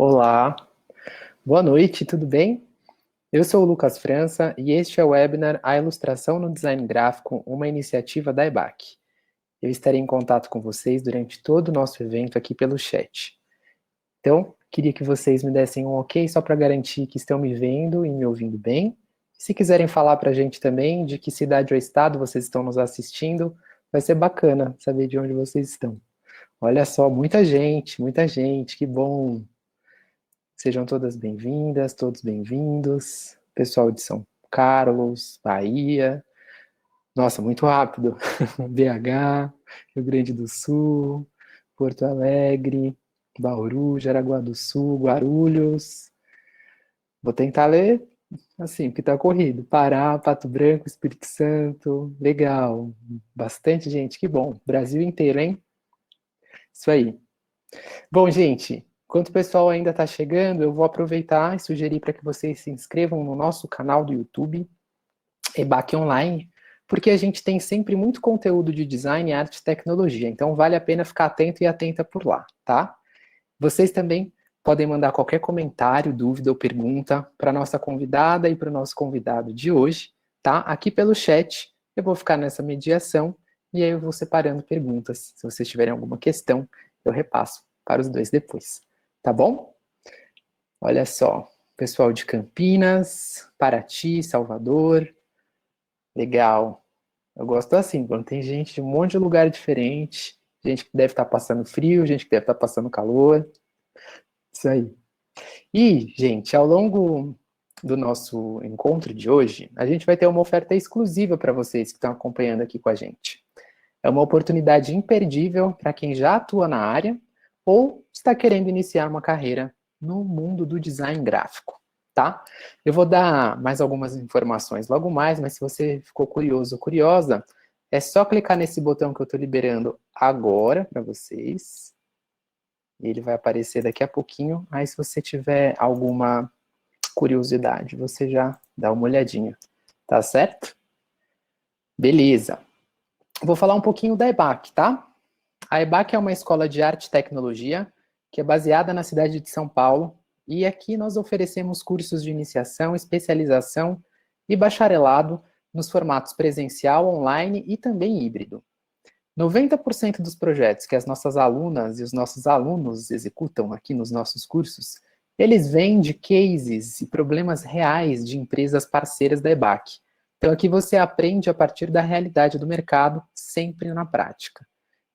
Olá, boa noite, tudo bem? Eu sou o Lucas França e este é o webinar A Ilustração no Design Gráfico, uma iniciativa da EBAC. Eu estarei em contato com vocês durante todo o nosso evento aqui pelo chat. Então, queria que vocês me dessem um ok só para garantir que estão me vendo e me ouvindo bem. Se quiserem falar para a gente também de que cidade ou estado vocês estão nos assistindo, vai ser bacana saber de onde vocês estão. Olha só, muita gente, que bom! Sejam todas bem-vindas, todos bem-vindos. Pessoal de São Carlos, Bahia. Nossa, muito rápido. BH, Rio Grande do Sul, Porto Alegre, Bauru, Jaraguá do Sul, Guarulhos. Vou tentar ler assim, porque tá corrido. Pará, Pato Branco, Espírito Santo. Legal. Bastante gente, que bom. Brasil inteiro, hein? Isso aí. Bom, gente, enquanto o pessoal ainda está chegando, eu vou aproveitar e sugerir para que vocês se inscrevam no nosso canal do YouTube, EBAC Online, porque a gente tem sempre muito conteúdo de design, arte e tecnologia, então vale a pena ficar atento e atenta por lá, tá? Vocês também podem mandar qualquer comentário, dúvida ou pergunta para a nossa convidada e para o nosso convidado de hoje, tá? Aqui pelo chat, eu vou ficar nessa mediação e aí eu vou separando perguntas. Se vocês tiverem alguma questão, eu repasso para os dois depois, tá bom? Olha só, pessoal de Campinas, Paraty, Salvador, legal. Eu gosto assim, quando tem gente de um monte de lugar diferente, gente que deve estar passando frio, gente que deve estar passando calor, isso aí. E, gente, ao longo do nosso encontro de hoje, a gente vai ter uma oferta exclusiva para vocês que estão acompanhando aqui com a gente. É uma oportunidade imperdível para quem já atua na área ou está querendo iniciar uma carreira no mundo do design gráfico, tá? Eu vou dar mais algumas informações logo mais, mas se você ficou curioso ou curiosa, é só clicar nesse botão que eu estou liberando agora para vocês. Ele vai aparecer daqui a pouquinho, aí se você tiver alguma curiosidade, você já dá uma olhadinha, tá certo? Beleza. Vou falar um pouquinho da EBAC, tá? A EBAC é uma escola de arte e tecnologia que é baseada na cidade de São Paulo e aqui nós oferecemos cursos de iniciação, especialização e bacharelado nos formatos presencial, online e também híbrido. 90% dos projetos que as nossas alunas e os nossos alunos executam aqui nos nossos cursos, eles vêm de cases e problemas reais de empresas parceiras da EBAC. Então aqui você aprende a partir da realidade do mercado, sempre na prática.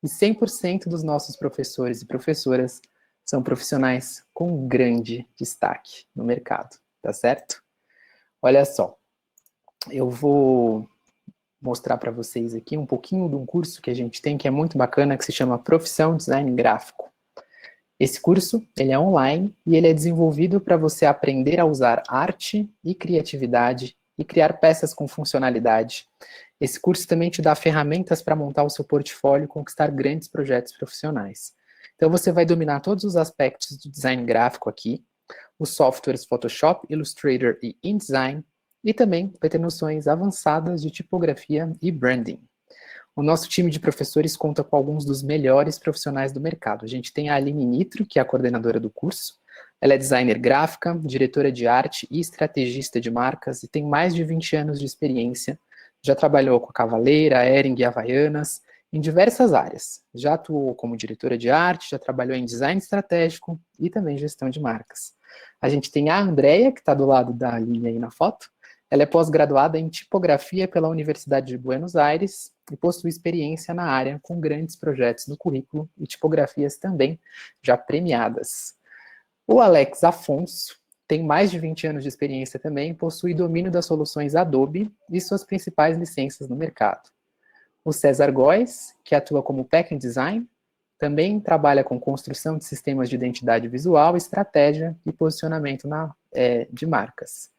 E 100% dos nossos professores e professoras são profissionais com grande destaque no mercado, tá certo? Olha só, eu vou mostrar para vocês aqui um pouquinho de um curso que a gente tem que é muito bacana, que se chama Profissão Design Gráfico. Esse curso, ele é online e ele é desenvolvido para você aprender a usar arte e criatividade e criar peças com funcionalidade. Esse curso também te dá ferramentas para montar o seu portfólio e conquistar grandes projetos profissionais. Então você vai dominar todos os aspectos do design gráfico aqui, os softwares Photoshop, Illustrator e InDesign, e também vai ter noções avançadas de tipografia e branding. O nosso time de professores conta com alguns dos melhores profissionais do mercado. A gente tem a Aline Nitro, que é a coordenadora do curso. Ela é designer gráfica, diretora de arte e estrategista de marcas e tem mais de 20 anos de experiência. Já trabalhou com a Cavaleira, Hering e Havaianas em diversas áreas. Já atuou como diretora de arte, já trabalhou em design estratégico e também gestão de marcas. A gente tem a Andrea, que está do lado da Aline aí na foto. Ela é pós-graduada em tipografia pela Universidade de Buenos Aires e possui experiência na área com grandes projetos no currículo e tipografias também já premiadas. O Alex Afonso tem mais de 20 anos de experiência também, possui domínio das soluções Adobe e suas principais licenças no mercado. O César Góes, que atua como Packaging Design, também trabalha com construção de sistemas de identidade visual, estratégia e posicionamento de marcas.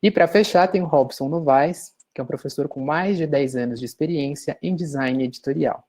E para fechar, tem o Robson Novaes, que é um professor com mais de 10 anos de experiência em design editorial.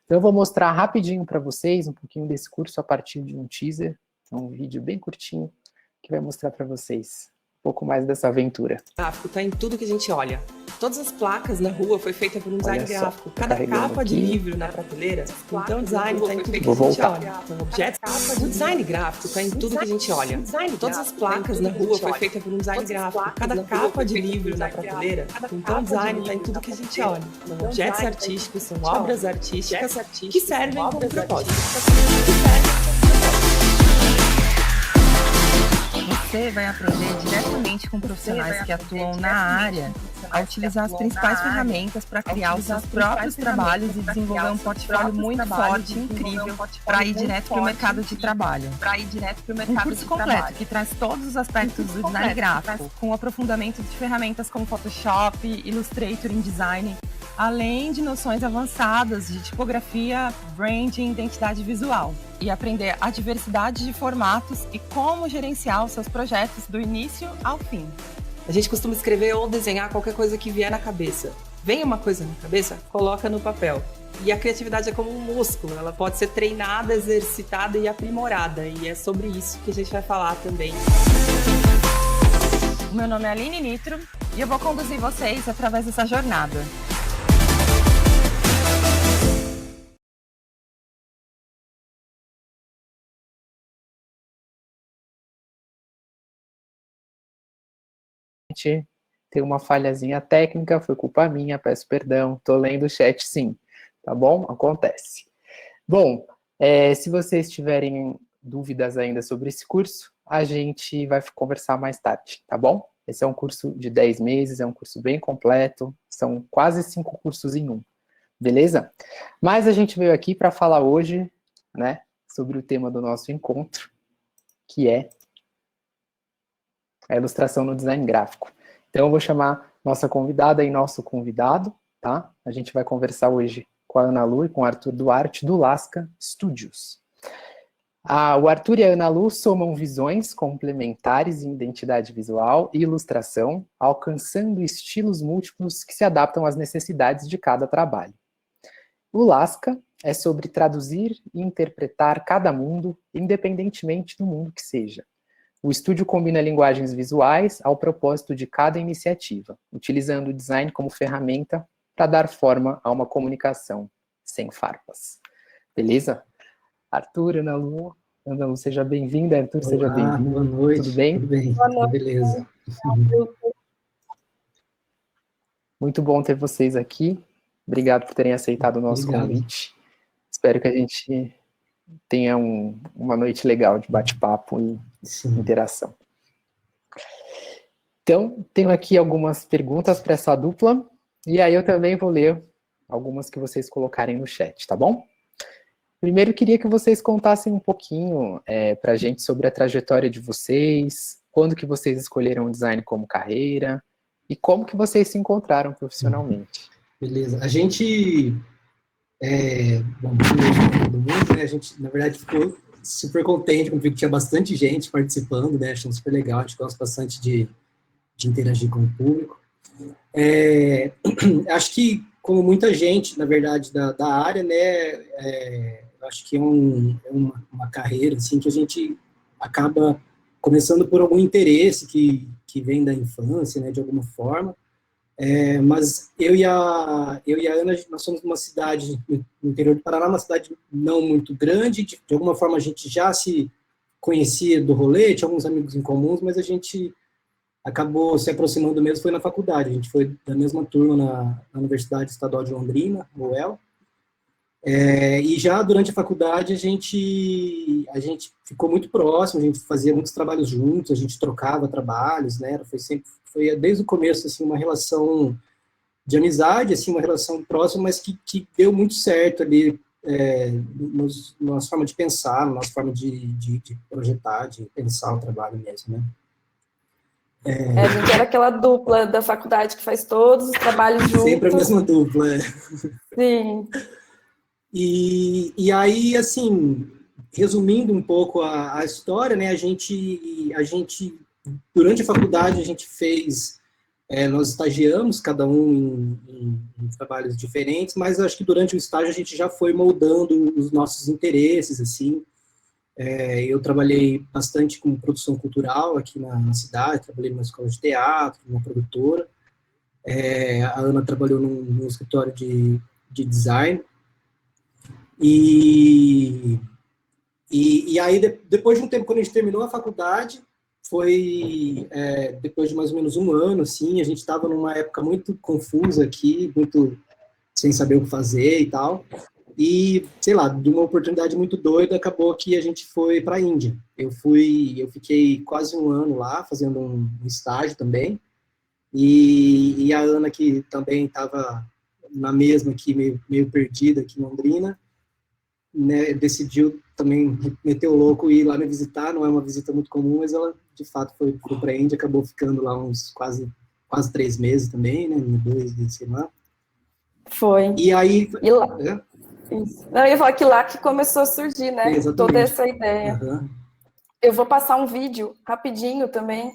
Então eu vou mostrar rapidinho para vocês um pouquinho desse curso a partir de um teaser, um vídeo bem curtinho, que vai mostrar para vocês pouco mais dessa aventura. Gráfico tá em tudo que a gente olha. Todas as placas na rua foi feita por um design gráfico. Cada capa de livro na prateleira, então o design tá em tudo que a gente olha. Então, objetos. O design gráfico tá em tudo que a gente olha. Todas as placas na rua foi feita por um design gráfico. Cada capa de livro na prateleira, então o design tá em tudo que a gente olha. Então, objetos artísticos são obras artísticas que servem como propósito. Você vai aprender diretamente com profissionais que atuam na área a utilizar as principais ferramentas para criar os seus próprios trabalhos e desenvolver um portfólio muito forte e incrível para ir direto para o mercado de trabalho. Um curso completo que traz todos os aspectos do design gráfico, com aprofundamento de ferramentas como Photoshop, Illustrator, InDesign, além de noções avançadas de tipografia, branding e identidade visual. E aprender a diversidade de formatos e como gerenciar os seus projetos do início ao fim. A gente costuma escrever ou desenhar qualquer coisa que vier na cabeça. Vem uma coisa na cabeça, coloca no papel. E a criatividade é como um músculo, ela pode ser treinada, exercitada e aprimorada. E é sobre isso que a gente vai falar também. O meu nome é Aline Nitro e eu vou conduzir vocês através dessa jornada. Tem uma falhazinha técnica, foi culpa minha, peço perdão, tô lendo o chat sim, tá bom? Acontece. Bom, se vocês tiverem dúvidas ainda sobre esse curso, a gente vai conversar mais tarde, tá bom? Esse é um curso de 10 meses, é um curso bem completo, são quase 5 cursos em um, beleza? Mas a gente veio aqui para falar hoje, né, sobre o tema do nosso encontro, que é a ilustração no design gráfico. Então eu vou chamar nossa convidada e nosso convidado, tá? A gente vai conversar hoje com a Ana Lu e com o Arthur Duarte, do Lasca Studios. O Arthur e a Ana Lu somam visões complementares em identidade visual e ilustração, alcançando estilos múltiplos que se adaptam às necessidades de cada trabalho. O Lasca é sobre traduzir e interpretar cada mundo, independentemente do mundo que seja. O estúdio combina linguagens visuais ao propósito de cada iniciativa, utilizando o design como ferramenta para dar forma a uma comunicação sem farpas. Beleza? Arthur, Ana Lu, seja bem-vinda. Arthur, seja bem-vindo. Boa noite. Tudo bem? Tudo bem, beleza. Muito bom ter vocês aqui. Obrigado por terem aceitado o nosso convite. Espero que a gente tenha uma noite legal de bate-papo e interação. Então, tenho aqui algumas perguntas para essa dupla, e aí eu também vou ler algumas que vocês colocarem no chat, tá bom? Primeiro, queria que vocês contassem um pouquinho para a gente sobre a trajetória de vocês, quando que vocês escolheram o design como carreira, e como que vocês se encontraram profissionalmente. Beleza. A gente, bom dia todo mundo, né? A gente, na verdade, ficou super contente quando viu que tinha bastante gente participando, né? Achando super legal, a gente gosta bastante de interagir com o público. Acho que, como muita gente, na verdade, da área, né? Acho que é uma carreira, assim, que a gente acaba começando por algum interesse que vem da infância, né? De alguma forma. Mas eu e a Ana, nós somos uma cidade no interior do Paraná, uma cidade não muito grande, de alguma forma a gente já se conhecia do rolê, tinha alguns amigos em comuns, mas a gente acabou se aproximando mesmo, foi na faculdade, a gente foi da mesma turma na Universidade Estadual de Londrina, UEL, e já durante a faculdade a gente ficou muito próximo, a gente fazia muitos trabalhos juntos, a gente trocava trabalhos, né, foi desde o começo, assim, uma relação de amizade, assim, uma relação próxima, mas que deu muito certo ali, na nossa forma de pensar, na nossa forma de projetar, de pensar o trabalho mesmo, né. A gente era aquela dupla da faculdade que faz todos os trabalhos juntos. Sempre a mesma dupla, Sim. E aí, assim, resumindo um pouco a história, né, a gente, durante a faculdade, a gente nós estagiamos, cada um em trabalhos diferentes, mas acho que durante o estágio a gente já foi moldando os nossos interesses, assim, Eu trabalhei bastante com produção cultural aqui na cidade, trabalhei numa escola de teatro, numa produtora. A Ana trabalhou num escritório de design. E aí, depois de um tempo, quando a gente terminou a faculdade, foi depois de mais ou menos um ano, assim, a gente estava numa época muito confusa aqui, muito sem saber o que fazer e tal. E, sei lá, de uma oportunidade muito doida, acabou que a gente foi para a Índia. Eu fiquei quase um ano lá, fazendo um estágio também. E a Ana, que também estava na mesma aqui, meio perdida aqui em Londrina, né, decidiu também meter o louco e ir lá me visitar. Não é uma visita muito comum, mas ela, de fato, foi para a Índia, acabou ficando lá uns quase 3 meses também, né, 2 de semana. Foi. E aí... E lá, isso. Não, eu ia falar que lá que começou a surgir, né, toda essa ideia. Uhum. Eu vou passar um vídeo rapidinho também,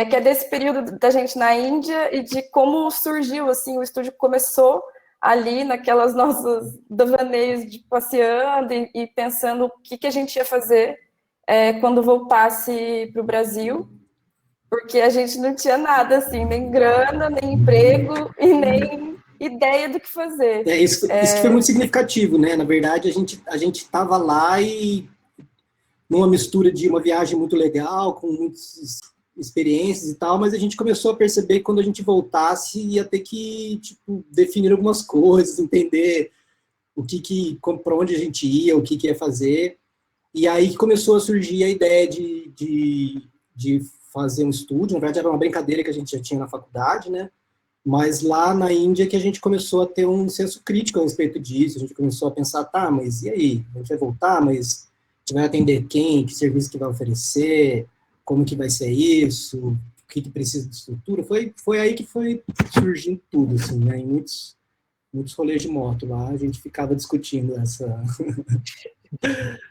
que é desse período da gente na Índia e de como surgiu, assim, o estúdio começou ali naquelas nossas devaneios de passeando e pensando o que a gente ia fazer quando voltasse para o Brasil, porque a gente não tinha nada, assim, nem grana, nem emprego e nem ideia do que fazer. Isso que foi muito significativo, né? Na verdade, a gente estava lá e numa mistura de uma viagem muito legal, com muitas experiências e tal, mas a gente começou a perceber que quando a gente voltasse ia ter que, tipo, definir algumas coisas, entender para onde a gente ia, o que ia fazer. E aí começou a surgir a ideia de fazer um estúdio. Na verdade, era uma brincadeira que a gente já tinha na faculdade, né? Mas lá na Índia que a gente começou a ter um senso crítico a respeito disso. A gente começou a pensar, tá, mas e aí? A gente vai voltar, mas a gente vai atender quem? Que serviço que vai oferecer? Como que vai ser isso? O que precisa de estrutura? Foi aí que foi surgindo tudo, assim, né? Em muitos rolês de moto lá, a gente ficava discutindo essa...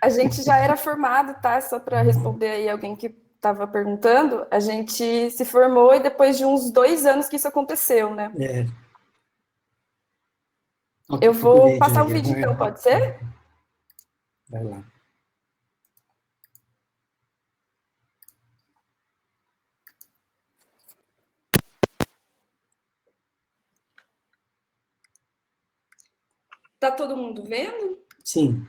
A gente já era formado, tá? Só para responder aí alguém que estava perguntando, a gente se formou e depois de uns 2 anos que isso aconteceu, né? Eu vou passar o vídeo, então, pode ser? Vai lá. Tá todo mundo vendo? Sim.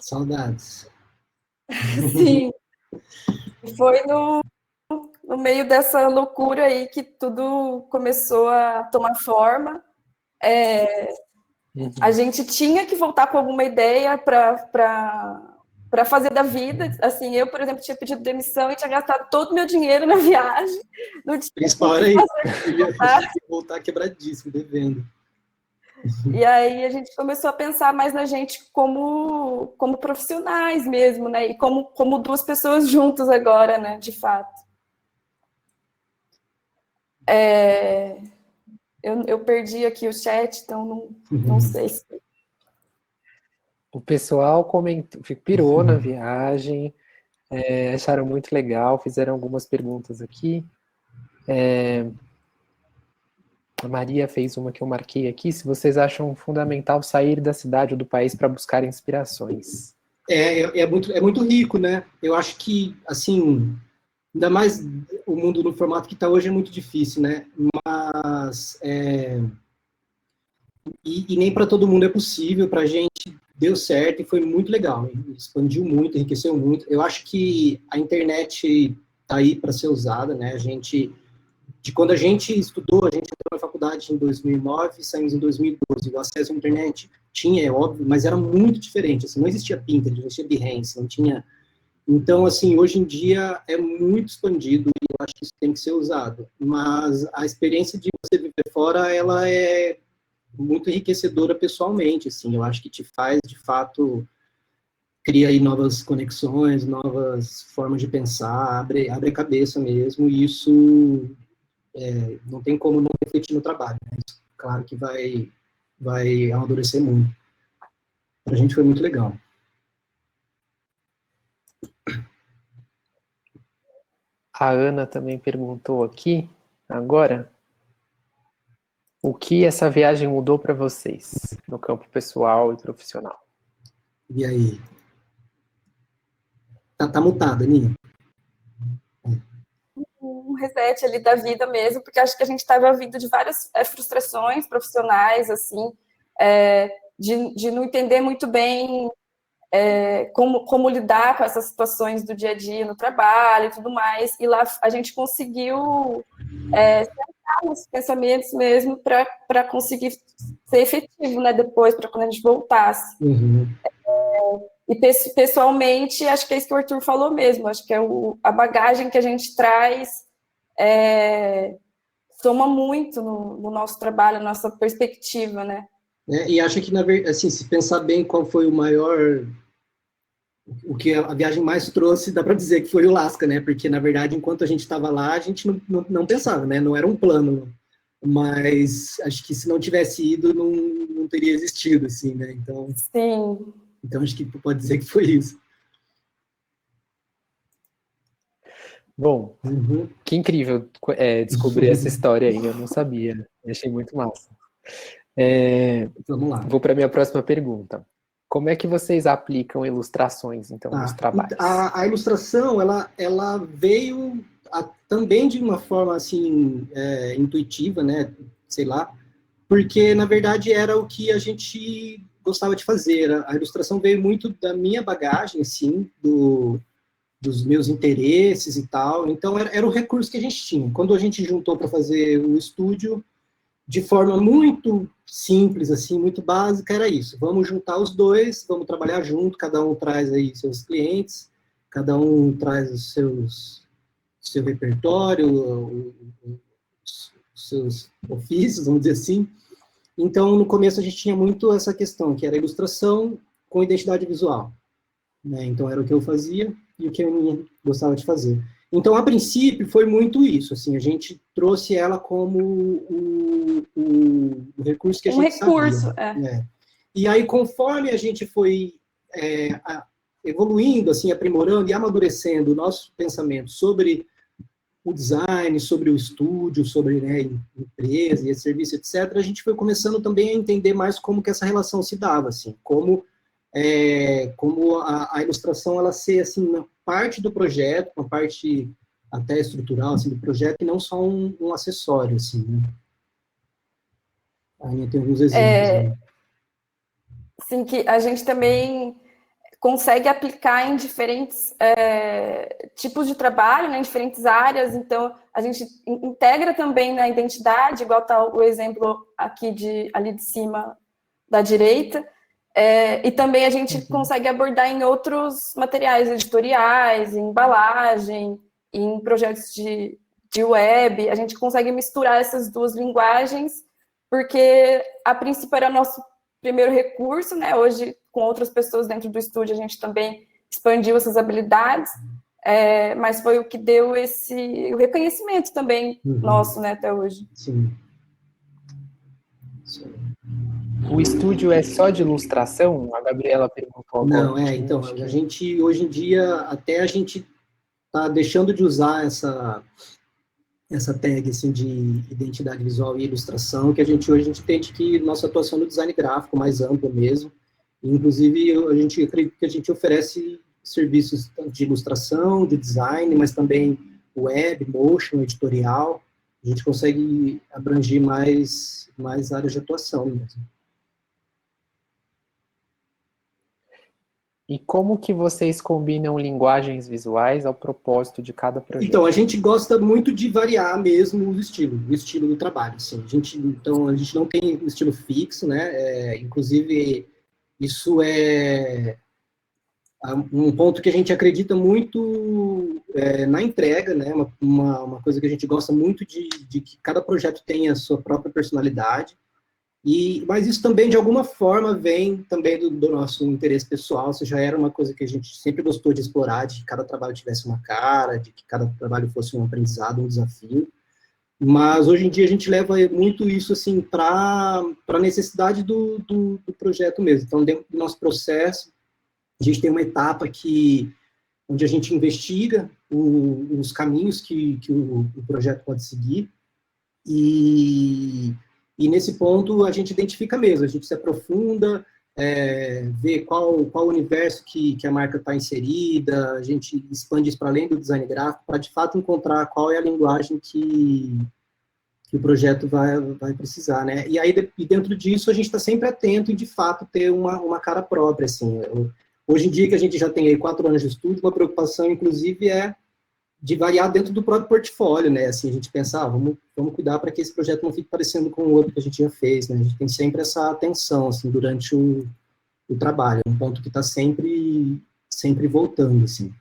Saudades. Sim. Foi no meio dessa loucura aí que tudo começou a tomar forma. A gente tinha que voltar com alguma ideia para fazer da vida. Assim, eu, por exemplo, tinha pedido demissão e tinha gastado todo o meu dinheiro na viagem. Não tinha Principal era isso. Eu ia voltar quebradíssimo, devendo. E aí a gente começou a pensar mais na gente como profissionais mesmo, né? E como duas pessoas juntas agora, né? De fato. Eu perdi aqui o chat, então não sei se... O pessoal comentou, pirou na viagem, acharam muito legal, fizeram algumas perguntas aqui. A Maria fez uma que eu marquei aqui. Se vocês acham fundamental sair da cidade ou do país para buscar inspirações? É muito rico, né? Eu acho que, assim, ainda mais o mundo no formato que está hoje é muito difícil, né? Mas e nem para todo mundo é possível. Para a gente deu certo e foi muito legal. Expandiu muito, enriqueceu muito. Eu acho que a internet está aí para ser usada, né? De quando a gente estudou, a gente entrou na faculdade em 2009, saímos em 2012. O acesso à internet tinha, é óbvio, mas era muito diferente. Assim, não existia Pinterest, não existia Behance, não tinha... Então, assim, hoje em dia é muito expandido e eu acho que isso tem que ser usado. Mas a experiência de você viver fora, ela é muito enriquecedora pessoalmente, assim. Eu acho que te faz, de fato, cria aí novas conexões, novas formas de pensar, abre a cabeça mesmo, e isso não tem como não refletir no trabalho, né? Isso, claro que vai amadurecer muito. Para a gente foi muito legal. A Ana também perguntou aqui, agora, o que essa viagem mudou para vocês, no campo pessoal e profissional? E aí? Tá mutada, Aninha? Um reset ali da vida mesmo, porque acho que a gente estava vindo de várias frustrações profissionais, assim, de não entender muito bem como lidar com essas situações do dia a dia no trabalho e tudo mais, e lá a gente conseguiu sentar nos pensamentos mesmo para conseguir ser efetivo, né, depois, para quando a gente voltasse. Uhum. E pessoalmente, acho que é isso que o Arthur falou mesmo, acho que é a bagagem que a gente traz soma muito no nosso trabalho, na nossa perspectiva, né? E acho que, na verdade, assim, se pensar bem qual foi o que a viagem mais trouxe, dá para dizer que foi o Lasca, né? Porque, na verdade, enquanto a gente estava lá, a gente não pensava, né? Não era um plano, mas acho que se não tivesse ido, não teria existido, assim, né? Então, sim. Então, acho que pode dizer que foi isso. Bom, que incrível descobrir essa história aí, eu não sabia, achei muito massa. Vamos lá. Vou para a minha próxima pergunta. Como é que vocês aplicam ilustrações, então, nos trabalhos? A ilustração, ela veio também de uma forma, assim, intuitiva, né, sei lá, porque, na verdade, era o que a gente gostava de fazer. A ilustração veio muito da minha bagagem, assim, dos meus interesses e tal. Então, era o recurso que a gente tinha. Quando a gente juntou para fazer o estúdio, de forma muito simples, assim, muito básica, era isso. Vamos juntar os dois, vamos trabalhar junto, cada um traz aí seus clientes, cada um traz os seu repertório, os seus ofícios, vamos dizer assim. Então, no começo, a gente tinha muito essa questão, que era ilustração com identidade visual. Né? Então, era o que eu fazia e o que eu gostava de fazer. Então, a princípio, foi muito isso. Assim, a gente trouxe ela como o recurso que a gente sabia. Né? E aí, conforme a gente foi evoluindo, assim, aprimorando e amadurecendo o nosso pensamento sobre o design, sobre o estúdio, sobre, né, empresa e serviço, etc., a gente foi começando também a entender mais como que essa relação se dava, assim, como a ilustração, ela ser, assim, uma parte do projeto, uma parte até estrutural, assim, do projeto, e não só um acessório, assim, né? Aí tem alguns exemplos, né? Sim, que a gente também consegue aplicar em diferentes tipos de trabalho, né, em diferentes áreas, então a gente integra também na identidade, igual está o exemplo aqui ali de cima da direita, e também a gente consegue abordar em outros materiais editoriais, em embalagem, em projetos de web, a gente consegue misturar essas duas linguagens, porque a princípio era nosso primeiro recurso, né? Hoje, com outras pessoas dentro do estúdio, a gente também expandiu essas habilidades, mas foi o que deu o reconhecimento também nosso, né, até hoje. Sim. O estúdio é só de ilustração? A Gabriela perguntou agora. Não, então, a gente, hoje em dia, até a gente está deixando de usar essa tag, assim, de identidade visual e ilustração, que hoje a gente entende que nossa atuação no design gráfico mais ampla mesmo, inclusive a gente acredita que a gente oferece serviços de ilustração, de design, mas também web, motion, editorial, a gente consegue abranger mais áreas de atuação mesmo. E como que vocês combinam linguagens visuais ao propósito de cada projeto? Então, a gente gosta muito de variar mesmo o estilo do trabalho. Assim. Então, a gente não tem um estilo fixo, né? Inclusive, isso é um ponto que a gente acredita muito na entrega, né? Uma coisa que a gente gosta muito de que cada projeto tenha a sua própria personalidade. Mas isso também, de alguma forma, vem também do nosso interesse pessoal. Isso já era uma coisa que a gente sempre gostou de explorar, de que cada trabalho tivesse uma cara, de que cada trabalho fosse um aprendizado, um desafio. Mas, hoje em dia, a gente leva muito isso assim, para a necessidade do projeto mesmo. Então, dentro do nosso processo, a gente tem uma etapa onde a gente investiga os caminhos que o projeto pode seguir, e nesse ponto a gente identifica mesmo, a gente se aprofunda, vê qual universo que a marca está inserida, a gente expande isso para além do design gráfico, para de fato encontrar qual é a linguagem que o projeto vai precisar, né? E aí, dentro disso, a gente está sempre atento em, de fato, ter uma cara própria, assim. Hoje em dia, que a gente já tem aí 4 anos de estudo, uma preocupação, inclusive, é de variar dentro do próprio portfólio, né? Assim, a gente pensa, vamos cuidar para que esse projeto não fique parecendo com o outro que a gente já fez, né? A gente tem sempre essa atenção, assim, durante o trabalho, um ponto que está sempre voltando, assim.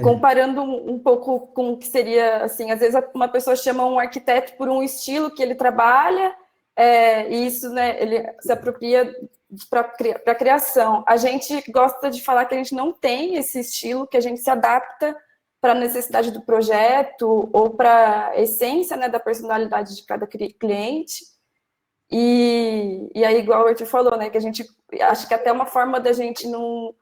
Comparando um pouco com o que seria, assim, às vezes uma pessoa chama um arquiteto por um estilo que ele trabalha, e isso, né, ele se apropria para a criação. A gente gosta de falar que a gente não tem esse estilo, que a gente se adapta para a necessidade do projeto ou para a essência, né, da personalidade de cada cliente. E aí, igual o Arthur falou, né, que a gente acha que até uma forma da gente não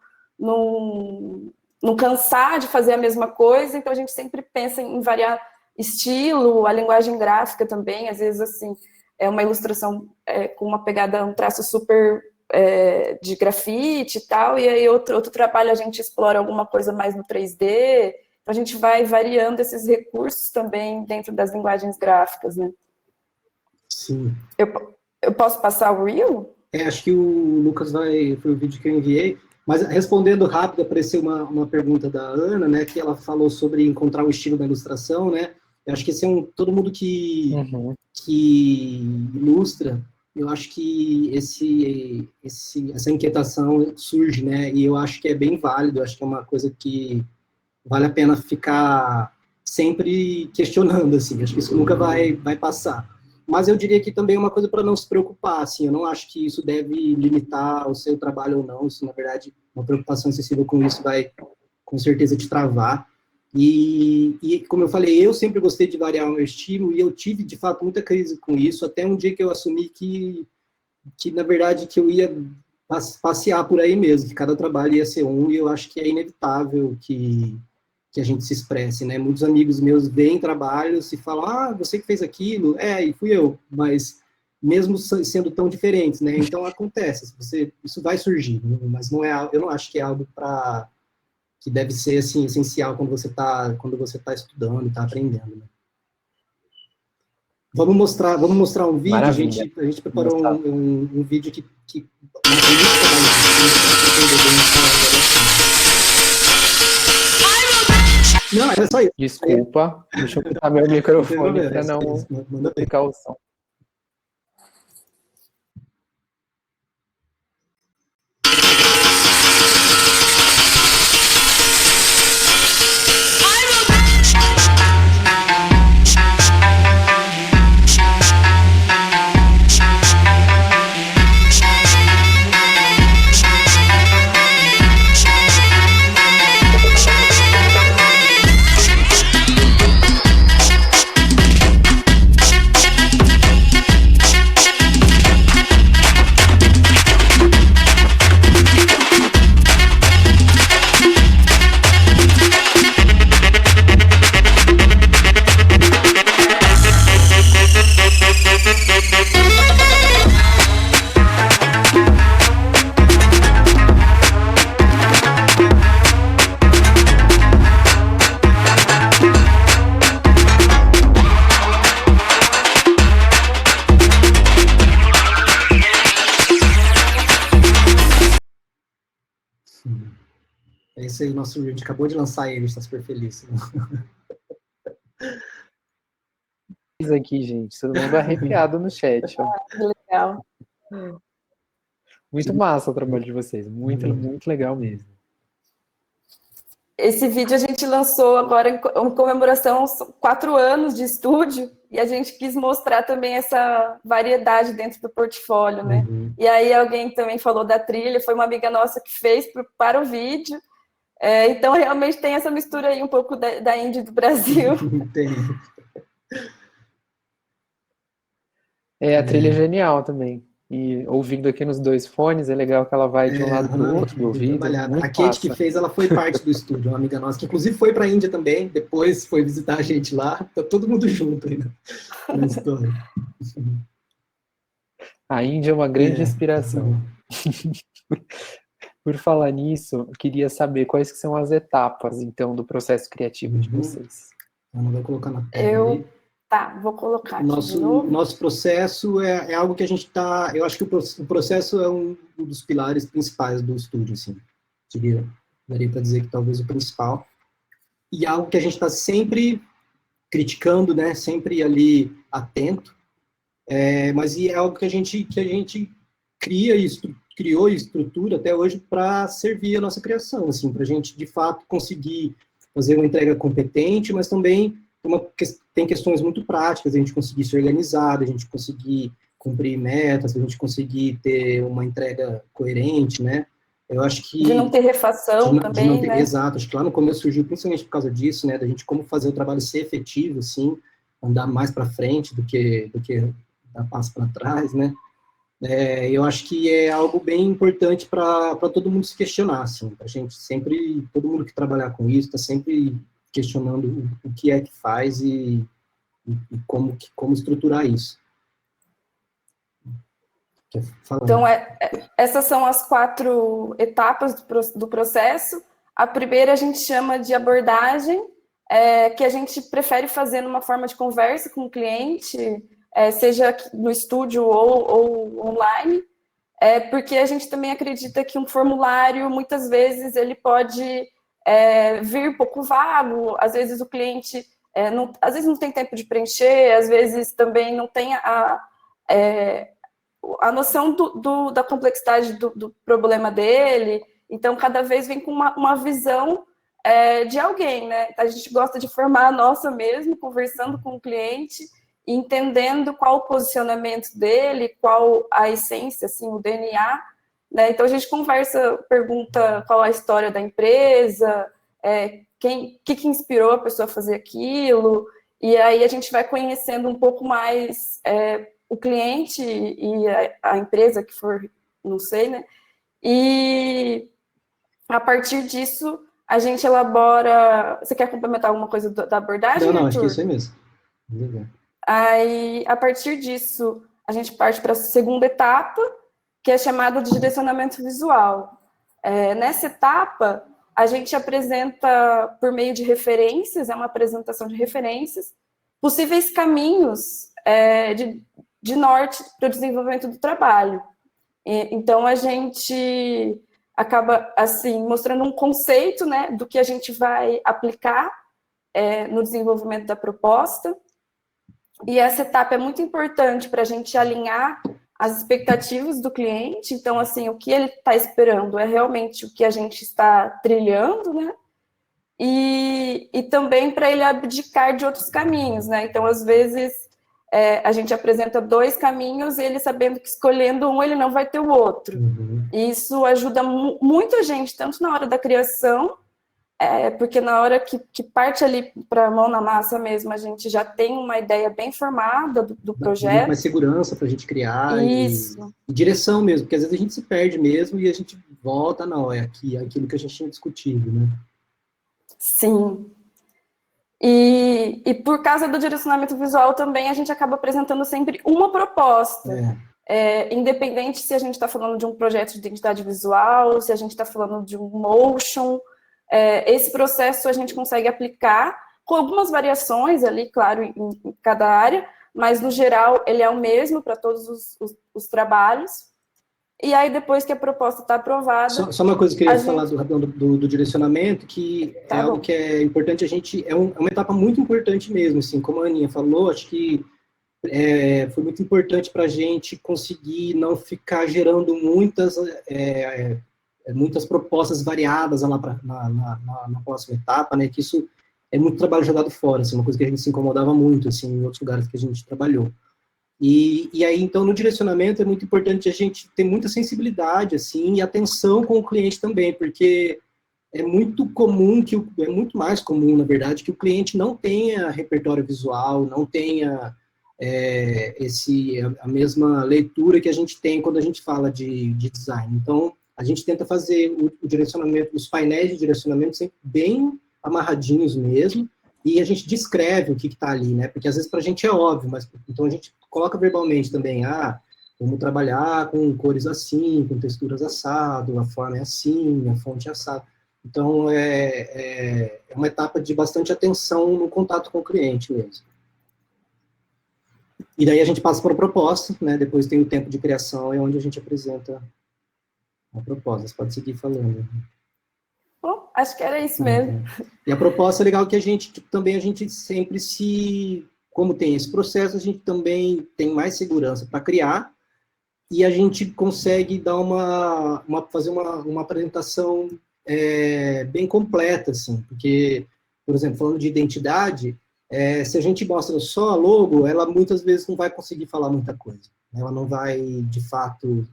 cansar de fazer a mesma coisa, então a gente sempre pensa em variar estilo, a linguagem gráfica também, às vezes, assim, é uma ilustração com uma pegada, um traço super de grafite e tal, e aí outro trabalho a gente explora alguma coisa mais no 3D. Então, a gente vai variando esses recursos também dentro das linguagens gráficas, né? Sim. Eu posso passar o reel? Acho que o Lucas foi o vídeo que eu enviei, mas respondendo rápido, apareceu uma pergunta da Ana, né, que ela falou sobre encontrar o estilo da ilustração, né? Eu acho que esse todo mundo que ilustra, eu acho que essa inquietação surge, né? E eu acho que é bem válido, eu acho que é uma coisa que vale a pena ficar sempre questionando, assim, acho que isso nunca vai passar. Mas eu diria que também é uma coisa para não se preocupar, assim, eu não acho que isso deve limitar o seu trabalho ou não, isso, na verdade, uma preocupação excessiva com isso vai, com certeza, te travar. E como eu falei, eu sempre gostei de variar o meu estilo, e eu tive, de fato, muita crise com isso, até um dia que eu assumi que na verdade, que eu ia passear por aí mesmo, que cada trabalho ia ser e eu acho que é inevitável que que a gente se expresse, né? Muitos amigos meus veem trabalhos e falam, ah, você que fez aquilo, e fui eu, mas mesmo sendo tão diferentes, né? Então acontece, isso vai surgir, né? Mas não é, eu não acho que é algo que deve ser assim essencial quando você tá estudando, está aprendendo, né? Vamos mostrar um vídeo. Maravilha. A gente preparou um vídeo que não, era só isso. Desculpa, deixa eu botar meu microfone para não ficar o som. Esse aí, a gente acabou de lançar ele, está super feliz. Aqui, gente, todo mundo arrepiado no chat. Ó. Que legal. Muito massa o trabalho de vocês, muito legal mesmo. Esse vídeo a gente lançou agora em comemoração aos 4 anos de estúdio, e a gente quis mostrar também essa variedade dentro do portfólio, né? E aí alguém também falou da trilha, foi uma amiga nossa que fez para o vídeo. Então, realmente tem essa mistura aí um pouco da indie do Brasil. A trilha é genial também. E ouvindo aqui nos 2 fones, é legal que ela vai de um lado para o outro do ouvido. A Kate que fez, ela foi parte do estúdio, uma amiga nossa, que inclusive foi para a Índia também, depois foi visitar a gente lá, tá todo mundo junto aí na história. A Índia é uma grande inspiração. Por falar nisso, eu queria saber quais que são as etapas, então, do processo criativo de vocês. Eu não vou colocar na tela ali. Tá, vou colocar aqui de novo. Nosso processo é algo que a gente está... Eu acho que o processo é um dos pilares principais do estúdio, assim. Daria para dizer que talvez o principal. E algo que a gente está sempre criticando, né? Sempre ali atento. Mas é algo que a gente criou e estrutura até hoje para servir a nossa criação, assim, para a gente, de fato, conseguir fazer uma entrega competente, mas também tem questões muito práticas, a gente conseguir se organizar, a gente conseguir cumprir metas, a gente conseguir ter uma entrega coerente, né? Eu acho que... De não ter refação também, né? Exato, acho que lá no começo surgiu principalmente por causa disso, né? Da gente como fazer o trabalho ser efetivo, assim, andar mais para frente do que dar passo para trás, né? Eu acho que é algo bem importante para todo mundo se questionar, assim, a gente sempre, todo mundo que trabalhar com isso, está sempre questionando o que é que faz e como estruturar isso. Então, essas são as 4 etapas do processo. A primeira a gente chama de abordagem, que a gente prefere fazer numa forma de conversa com o cliente, seja no estúdio ou online, porque a gente também acredita que um formulário, muitas vezes, ele pode vir um pouco vago, às vezes o cliente às vezes não tem tempo de preencher, às vezes também não tem a noção da complexidade do problema dele, então cada vez vem com uma visão de alguém, né? A gente gosta de formar a nossa mesmo, conversando com o cliente, entendendo qual o posicionamento dele, qual a essência, assim, o DNA, né? Então a gente conversa, pergunta qual a história da empresa, que inspirou a pessoa a fazer aquilo, e aí a gente vai conhecendo um pouco mais o cliente e a empresa que for, não sei, né? E a partir disso a gente elabora... Você quer complementar alguma coisa da abordagem, Não, Arthur? acho que é isso aí mesmo. Aí, a partir disso, a gente parte para a segunda etapa, que é chamada de direcionamento visual. Nessa etapa, a gente apresenta, por meio de referências, é uma apresentação de referências, possíveis caminhos de norte para o desenvolvimento do trabalho. Então, a gente acaba, assim, mostrando um conceito, né, do que a gente vai aplicar no desenvolvimento da proposta. E essa etapa é muito importante para a gente alinhar as expectativas do cliente. Então, assim, o que ele está esperando é realmente o que a gente está trilhando, né? E também para ele abdicar de outros caminhos, né? Então, às vezes, a gente apresenta 2 caminhos e ele sabendo que escolhendo um, ele não vai ter o outro. Uhum. E isso ajuda muito a gente, tanto na hora da criação, porque na hora que parte ali para a mão na massa mesmo, a gente já tem uma ideia bem formada do projeto. Muito mais segurança para a gente criar. Isso. E direção mesmo, porque às vezes a gente se perde mesmo e a gente volta, não, é aquilo que a gente tinha discutido, né? Sim. E por causa do direcionamento visual também, a gente acaba apresentando sempre uma proposta. Independente se a gente está falando de um projeto de identidade visual, se a gente está falando de um motion... esse processo a gente consegue aplicar com algumas variações ali, claro, em cada área, mas no geral ele é o mesmo para todos os trabalhos. E aí depois que a proposta está aprovada... Só uma coisa que eu queria falar do direcionamento, que tá algo que é importante, é uma etapa muito importante mesmo, assim, como a Aninha falou, acho que foi muito importante para a gente conseguir não ficar gerando muitas propostas variadas lá na próxima etapa, né, que isso é muito trabalho jogado fora, assim, uma coisa que a gente se incomodava muito, assim, em outros lugares que a gente trabalhou. E aí, então, no direcionamento é muito importante a gente ter muita sensibilidade, assim, e atenção com o cliente também, porque é muito comum, é muito mais comum, na verdade, que o cliente não tenha repertório visual, não tenha a mesma leitura que a gente tem quando a gente fala de design. Então, a gente tenta fazer o direcionamento, os painéis de direcionamento sempre bem amarradinhos mesmo, e a gente descreve o que está ali, né? Porque às vezes para a gente é óbvio, mas então a gente coloca verbalmente também, vamos trabalhar com cores assim, com texturas assado, a forma é assim, a fonte é assado. Então é uma etapa de bastante atenção no contato com o cliente mesmo. E daí a gente passa para a proposta, né? Depois tem o tempo de criação, é onde a gente apresenta a proposta. Você pode seguir falando. Bom, acho que era isso mesmo. E a proposta é legal que a gente sempre como tem esse processo, a gente também tem mais segurança para criar e a gente consegue dar fazer uma apresentação bem completa, assim, porque, por exemplo, falando de identidade, se a gente mostra só a logo, ela muitas vezes não vai conseguir falar muita coisa. Ela não vai, de fato,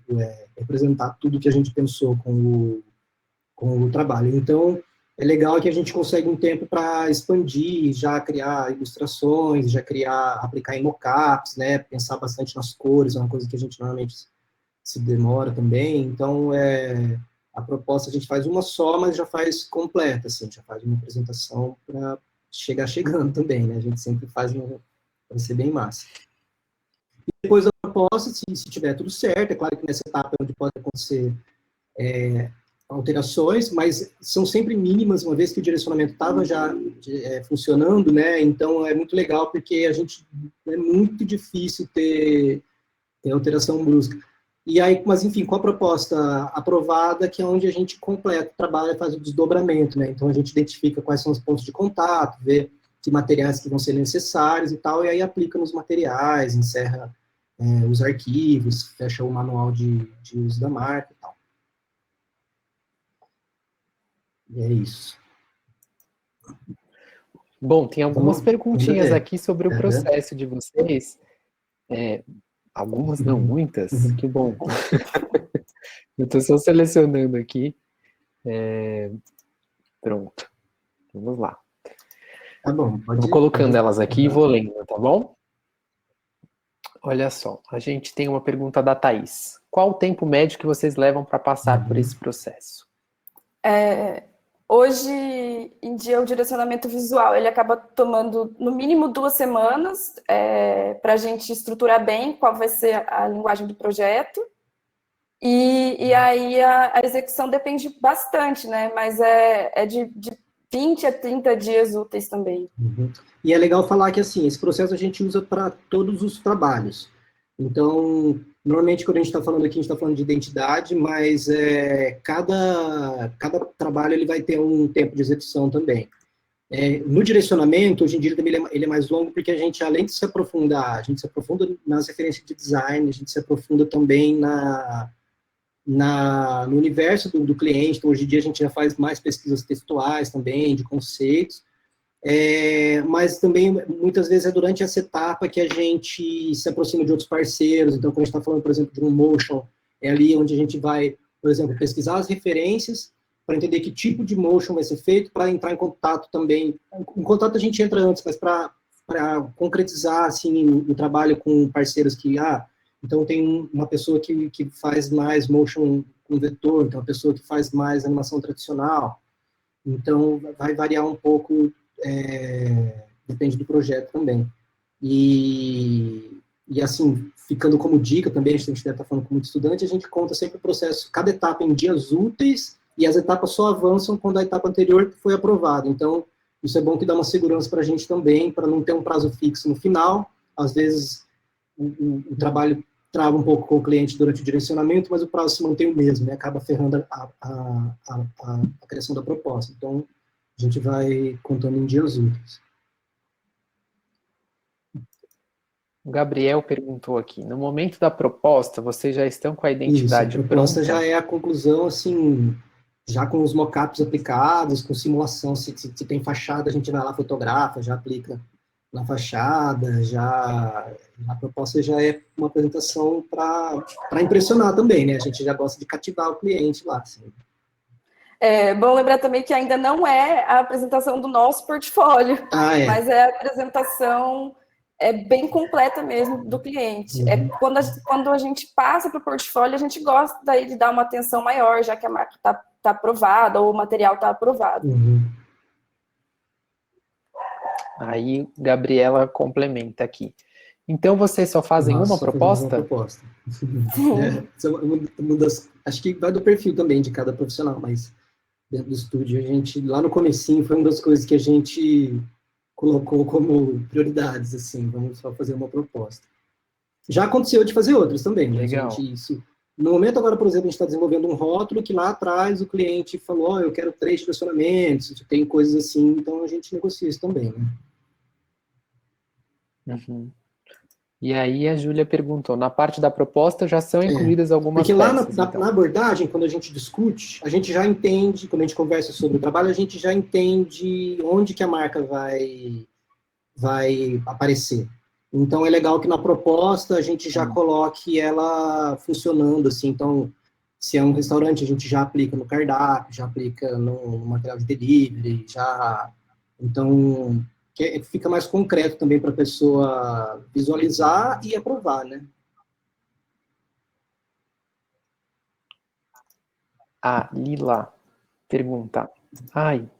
representar tudo que a gente pensou com o trabalho. Então, é legal que a gente consegue um tempo para expandir, já criar ilustrações, aplicar em mockups, né, pensar bastante nas cores, é uma coisa que a gente normalmente se demora também. Então, a proposta a gente faz uma só, mas já faz completa, assim, já faz uma apresentação para chegar chegando também, né, a gente sempre faz para ser bem massa. E depois da proposta, se tiver tudo certo, é claro que nessa etapa é onde pode acontecer alterações, mas são sempre mínimas, uma vez que o direcionamento estava já funcionando, né? Então é muito legal porque é muito difícil ter alteração brusca. E aí, mas enfim, com a proposta aprovada, que é onde a gente completa o trabalho e faz o desdobramento, né? Então a gente identifica quais são os pontos de contato, vê que materiais que vão ser necessários e tal, e aí aplica nos materiais, encerra os arquivos, fecha o manual de uso da marca e tal. E é isso. Bom, tem algumas perguntinhas aqui sobre o processo de vocês. Algumas, não, muitas. Que bom. Eu estou só selecionando aqui. Pronto. Vamos lá. Tá bom. Vou colocando elas aqui e vou lendo, tá bom? Olha só, a gente tem uma pergunta da Thaís. Qual o tempo médio que vocês levam para passar por esse processo? Hoje em dia, o direcionamento visual, ele acaba tomando, no mínimo, 2 semanas para a gente estruturar bem qual vai ser a linguagem do projeto. E aí a execução depende bastante, né? Mas é de 20 a 30 dias úteis também. Uhum. E é legal falar que, assim, esse processo a gente usa para todos os trabalhos. Então, normalmente, quando a gente está falando aqui, a gente está falando de identidade, mas cada trabalho ele vai ter um tempo de execução também. No direcionamento, hoje em dia, ele é mais longo, porque a gente, além de se aprofundar, a gente se aprofunda nas referências de design, a gente se aprofunda também no universo do cliente. Então, hoje em dia, a gente já faz mais pesquisas textuais também, de conceitos, mas também, muitas vezes, é durante essa etapa que a gente se aproxima de outros parceiros. Então, quando a gente está falando, por exemplo, de um motion, é ali onde a gente vai, por exemplo, pesquisar as referências, para entender que tipo de motion vai ser feito, para entrar em contato também. Em contato a gente entra antes, mas para concretizar, assim, o trabalho com parceiros que, então tem uma pessoa que faz mais motion com vetor, então uma pessoa que faz mais animação tradicional. Então, vai variar um pouco, depende do projeto também. E assim, ficando como dica também, a gente deve estar falando com muito estudante, a gente conta sempre o processo, cada etapa em dias úteis, e as etapas só avançam quando a etapa anterior foi aprovada. Então, isso é bom que dá uma segurança para a gente também, para não ter um prazo fixo no final. Às vezes, o trabalho trava um pouco com o cliente durante o direcionamento, mas o prazo se mantém o mesmo, né? Acaba ferrando a criação da proposta. Então, a gente vai contando em dias úteis. O Gabriel perguntou aqui, no momento da proposta, vocês já estão com a identidade pronta? A proposta pronta? já é a conclusão, assim, já com os mockups aplicados, com simulação, se tem fachada, a gente vai lá, fotografa, já aplica na fachada, a proposta já é uma apresentação para impressionar também, né? A gente já gosta de cativar o cliente lá, assim. É bom lembrar também que ainda não é a apresentação do nosso portfólio, mas é a apresentação bem completa mesmo do cliente. Quando a gente passa para o portfólio, a gente gosta daí de dar uma atenção maior, já que a marca está aprovada ou o material está aprovado. Uhum. Aí Gabriela complementa aqui. Então vocês só fazem uma proposta? Uma proposta. Acho que vai do perfil também de cada profissional, mas dentro do estúdio, a gente, lá no comecinho, foi uma das coisas que a gente colocou como prioridades, assim, vamos só fazer uma proposta. Já aconteceu de fazer outras também, né? Legal. No momento agora, por exemplo, a gente está desenvolvendo um rótulo que lá atrás o cliente falou, eu quero 3 direcionamentos, tem coisas assim, então a gente negocia isso também, né? Uhum. E aí a Júlia perguntou, na parte da proposta já são incluídas algumas peças? Porque lá na abordagem, quando a gente discute, a gente já entende, quando a gente conversa sobre o trabalho, a gente já entende onde que a marca vai aparecer. Então, é legal que na proposta a gente já coloque ela funcionando, assim. Então, se é um restaurante, a gente já aplica no cardápio, já aplica no material de delivery, Então, fica mais concreto também para a pessoa visualizar e aprovar, né? A Lila pergunta,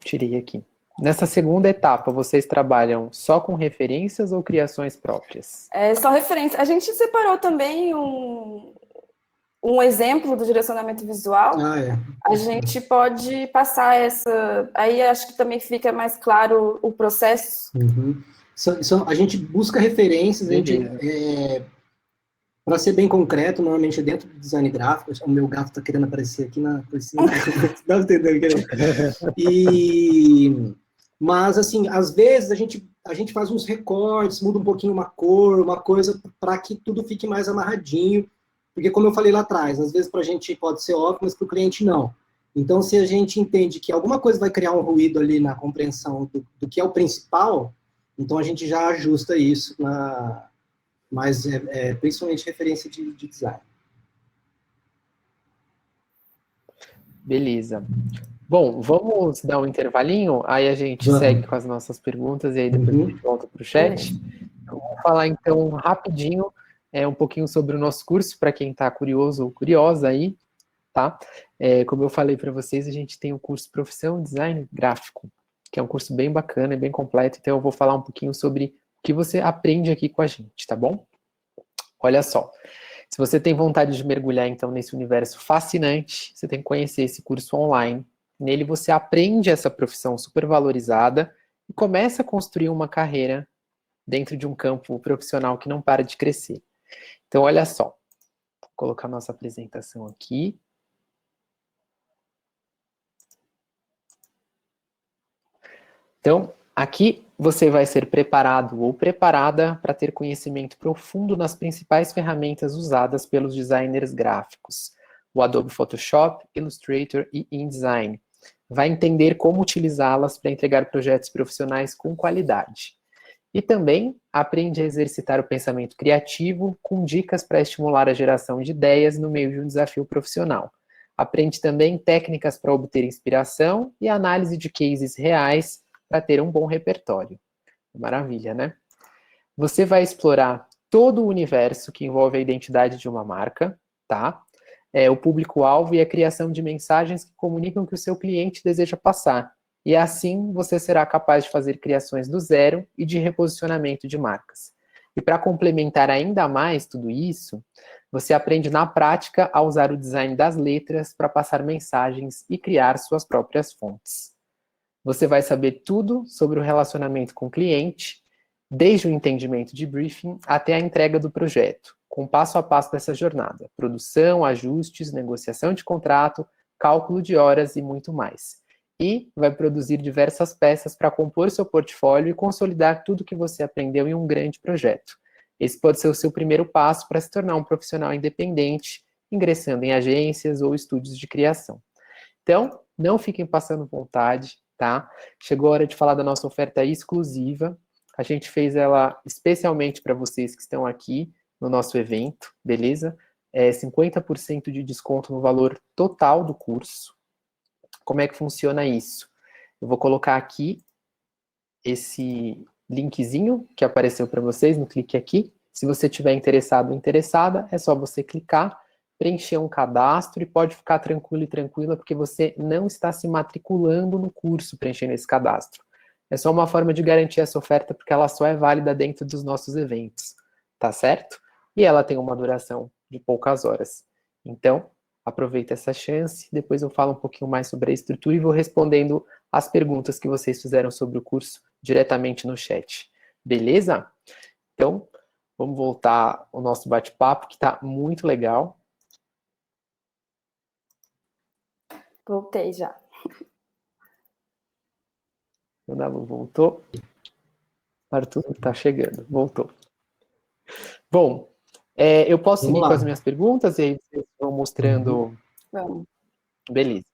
tirei aqui. Nessa segunda etapa, vocês trabalham só com referências ou criações próprias? Só referência. A gente separou também um exemplo do direcionamento visual. A gente pode passar aí acho que também fica mais claro o processo. Uhum. A gente busca referências, para ser bem concreto, normalmente dentro do design gráfico, o meu gato está querendo aparecer aqui por cima. Dá pra entender, mas, assim, às vezes a gente faz uns recortes, muda um pouquinho uma cor, uma coisa, para que tudo fique mais amarradinho. Porque, como eu falei lá atrás, às vezes para a gente pode ser óbvio, mas para o cliente não. Então, se a gente entende que alguma coisa vai criar um ruído ali na compreensão do que é o principal, então a gente já ajusta isso, mas principalmente referência de design. Beleza. Bom, vamos dar um intervalinho, aí a gente segue com as nossas perguntas e aí depois a gente volta para o chat. Então, vamos falar então rapidinho um pouquinho sobre o nosso curso, para quem está curioso ou curiosa aí, tá? Como eu falei para vocês, a gente tem o curso Profissão Design Gráfico, que é um curso bem bacana, bem completo, então eu vou falar um pouquinho sobre o que você aprende aqui com a gente, tá bom? Olha só, se você tem vontade de mergulhar, então, nesse universo fascinante, você tem que conhecer esse curso online. Nele você aprende essa profissão super valorizada e começa a construir uma carreira dentro de um campo profissional que não para de crescer. Então, olha só, vou colocar nossa apresentação aqui. Então, aqui você vai ser preparado ou preparada para ter conhecimento profundo nas principais ferramentas usadas pelos designers gráficos, o Adobe Photoshop, Illustrator e InDesign. Vai entender como utilizá-las para entregar projetos profissionais com qualidade. E também aprende a exercitar o pensamento criativo com dicas para estimular a geração de ideias no meio de um desafio profissional. Aprende também técnicas para obter inspiração e análise de cases reais para ter um bom repertório. Maravilha, né? Você vai explorar todo o universo que envolve a identidade de uma marca, tá? O público-alvo e a criação de mensagens que comunicam o que o seu cliente deseja passar. E assim você será capaz de fazer criações do zero e de reposicionamento de marcas. E para complementar ainda mais tudo isso, você aprende na prática a usar o design das letras para passar mensagens e criar suas próprias fontes. Você vai saber tudo sobre o relacionamento com o cliente, desde o entendimento de briefing até a entrega do projeto, com passo a passo dessa jornada, produção, ajustes, negociação de contrato, cálculo de horas e muito mais. E vai produzir diversas peças para compor seu portfólio e consolidar tudo que você aprendeu em um grande projeto. Esse pode ser o seu primeiro passo para se tornar um profissional independente, ingressando em agências ou estúdios de criação. Então, não fiquem passando vontade, tá? Chegou a hora de falar da nossa oferta exclusiva. A gente fez ela especialmente para vocês que estão aqui no nosso evento, beleza? 50% de desconto no valor total do curso. Como é que funciona isso? Eu vou colocar aqui esse linkzinho que apareceu para vocês, no clique aqui. Se você estiver interessado ou interessada, é só você clicar, preencher um cadastro e pode ficar tranquilo e tranquila, porque você não está se matriculando no curso preenchendo esse cadastro. É só uma forma de garantir essa oferta, porque ela só é válida dentro dos nossos eventos, tá certo? E ela tem uma duração de poucas horas. Então, aproveita essa chance, depois eu falo um pouquinho mais sobre a estrutura e vou respondendo as perguntas que vocês fizeram sobre o curso diretamente no chat. Beleza? Então, vamos voltar ao nosso bate-papo, que está muito legal. Voltei já. O Dabu voltou. Arthur está chegando, voltou. Bom, eu posso seguir com as minhas perguntas e aí vocês vão mostrando. Vamos. Beleza.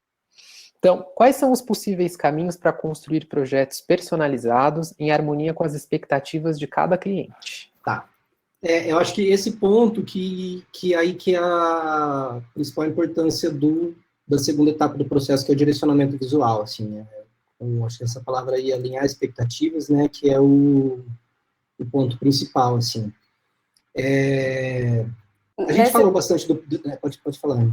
Então, quais são os possíveis caminhos para construir projetos personalizados em harmonia com as expectativas de cada cliente? Tá. Eu acho que esse ponto que é a principal importância da segunda etapa do processo, que é o direcionamento visual, assim, né? Eu acho que essa palavra aí, alinhar expectativas, né, que é o ponto principal, assim. A gente falou bastante pode falar.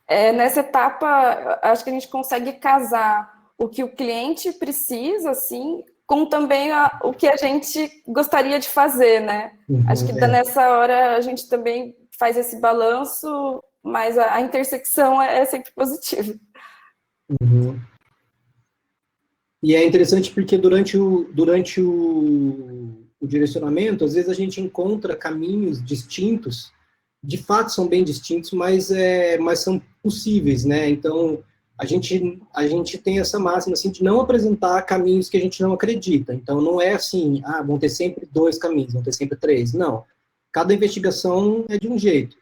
Nessa etapa, acho que a gente consegue casar o que o cliente precisa, assim, com também o que a gente gostaria de fazer, né? Acho que nessa hora a gente também faz esse balanço, mas a intersecção é sempre positiva. E é interessante porque durante o direcionamento, às vezes a gente encontra caminhos distintos, de fato são bem distintos, mas são possíveis, né? Então, a gente tem essa máxima, assim, de não apresentar caminhos que a gente não acredita. Então, não é assim, vão ter sempre 2 caminhos, vão ter sempre 3. Não. Cada investigação é de um jeito.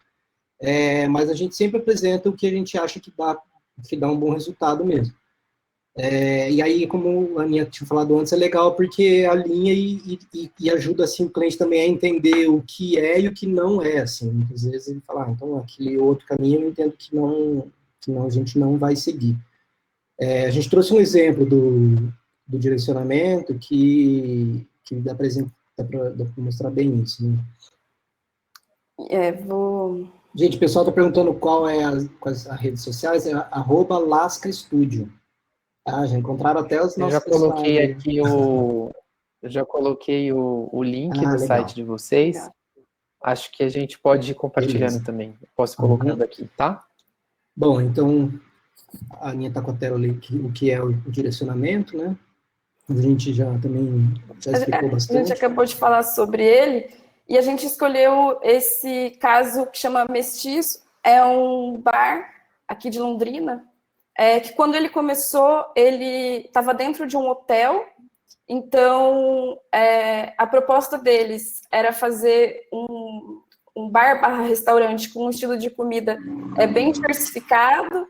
Mas a gente sempre apresenta o que a gente acha que dá um bom resultado mesmo. E aí, como a Aninha tinha falado antes, é legal porque alinha e ajuda assim, o cliente também a entender o que é e o que não é. Assim. Muitas vezes ele fala, então aquele outro caminho eu entendo que a gente não vai seguir. A gente trouxe um exemplo do direcionamento que dá para mostrar bem isso. Né? Vou Gente, o pessoal está perguntando quais as redes sociais, é @lascastudio. Tá? Já encontraram até os nossos Eu já coloquei o link do legal. site de vocês. Acho que a gente pode ir compartilhando Beleza. também. Posso ir colocando aqui, tá? Bom, então, a Aninha está com a tela ali, o que é o direcionamento, né? A gente já explicou bastante. A gente acabou de falar sobre ele, e a gente escolheu esse caso que chama Mestiço. É um bar aqui de Londrina, que quando ele começou, ele estava dentro de um hotel. Então, a proposta deles era fazer um bar/restaurante com um estilo de comida bem diversificado,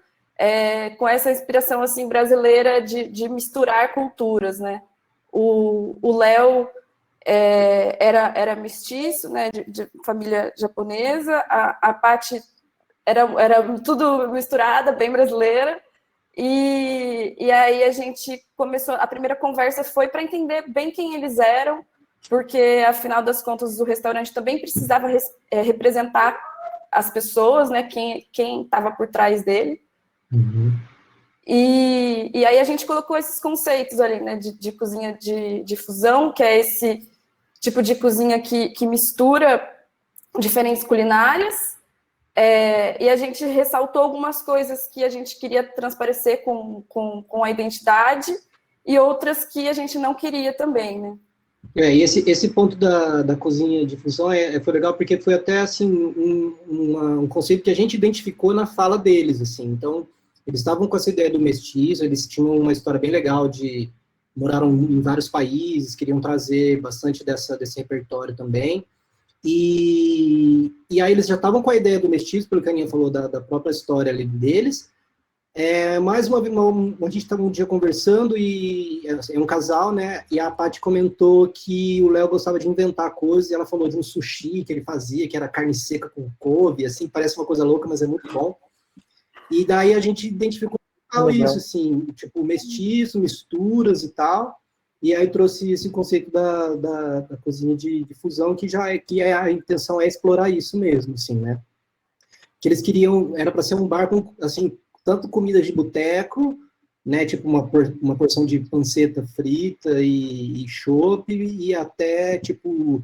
com essa inspiração assim, brasileira de misturar culturas, né? O Léo era mestiço, né, de família japonesa, a Paty era tudo misturada, bem brasileira. E aí a gente começou, a primeira conversa foi para entender bem quem eles eram, porque, afinal das contas, o restaurante também precisava representar as pessoas, né, quem estava por trás dele. Uhum. E aí a gente colocou esses conceitos ali, né, de cozinha de fusão, que é esse tipo de cozinha que mistura diferentes culinárias. E a gente ressaltou algumas coisas que a gente queria transparecer com a identidade e outras que a gente não queria também, né? E esse ponto da cozinha de fusão foi legal porque foi até assim um conceito que a gente identificou na fala deles, assim. Então, eles estavam com essa ideia do mestiço, eles tinham uma história bem legal moraram em vários países, queriam trazer bastante desse repertório também. E aí eles já estavam com a ideia do mestiço, pelo que a Aninha falou, da própria história ali deles. Mais a gente estava um dia conversando, e é um casal, né? E a Paty comentou que o Léo gostava de inventar coisas, e ela falou de um sushi que ele fazia, que era carne seca com couve, assim, parece uma coisa louca, mas é muito bom. E daí a gente identificou isso, assim, tipo, mestiço, misturas e tal. E aí trouxe esse conceito da cozinha de fusão, que a intenção é explorar isso mesmo, assim, né? Que eles queriam, era para ser um bar com, assim, tanto comida de boteco, né, tipo uma porção de panceta frita e chopp, e até, tipo,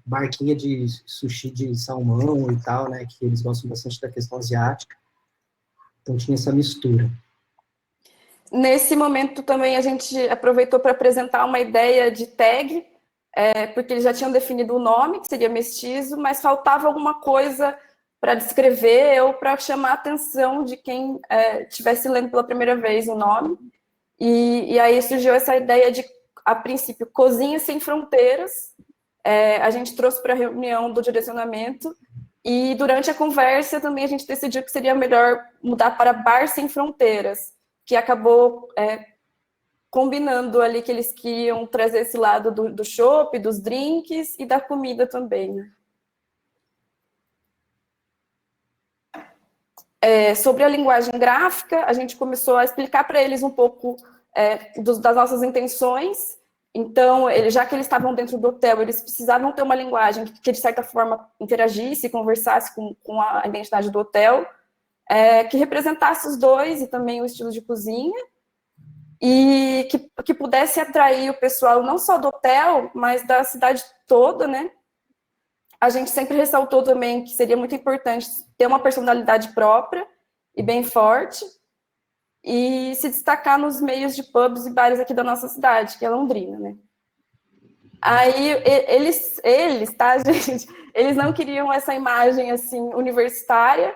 barquinha de sushi de salmão e tal, né, que eles gostam bastante da questão asiática. Então tinha essa mistura. Nesse momento também a gente aproveitou para apresentar uma ideia de tag, porque eles já tinham definido o nome, que seria mestiço, mas faltava alguma coisa para descrever ou para chamar a atenção de quem estivesse lendo pela primeira vez o nome. E aí surgiu essa ideia de, a princípio, Cozinha Sem Fronteiras. A gente trouxe para a reunião do direcionamento, e durante a conversa também a gente decidiu que seria melhor mudar para Bar Sem Fronteiras, que acabou combinando ali que eles queriam trazer esse lado do chopp, dos drinks e da comida também, né? Sobre a linguagem gráfica, a gente começou a explicar para eles um pouco das nossas intenções. Então, já que eles estavam dentro do hotel, eles precisavam ter uma linguagem que de certa forma, interagisse, conversasse com a identidade do hotel, que representasse os dois e também o estilo de cozinha, e que pudesse atrair o pessoal não só do hotel, mas da cidade toda, né? A gente sempre ressaltou também que seria muito importante ter uma personalidade própria e bem forte, e se destacar nos meios de pubs e bares aqui da nossa cidade, que é Londrina, né? Aí, eles, tá, gente? Eles não queriam essa imagem, assim, universitária,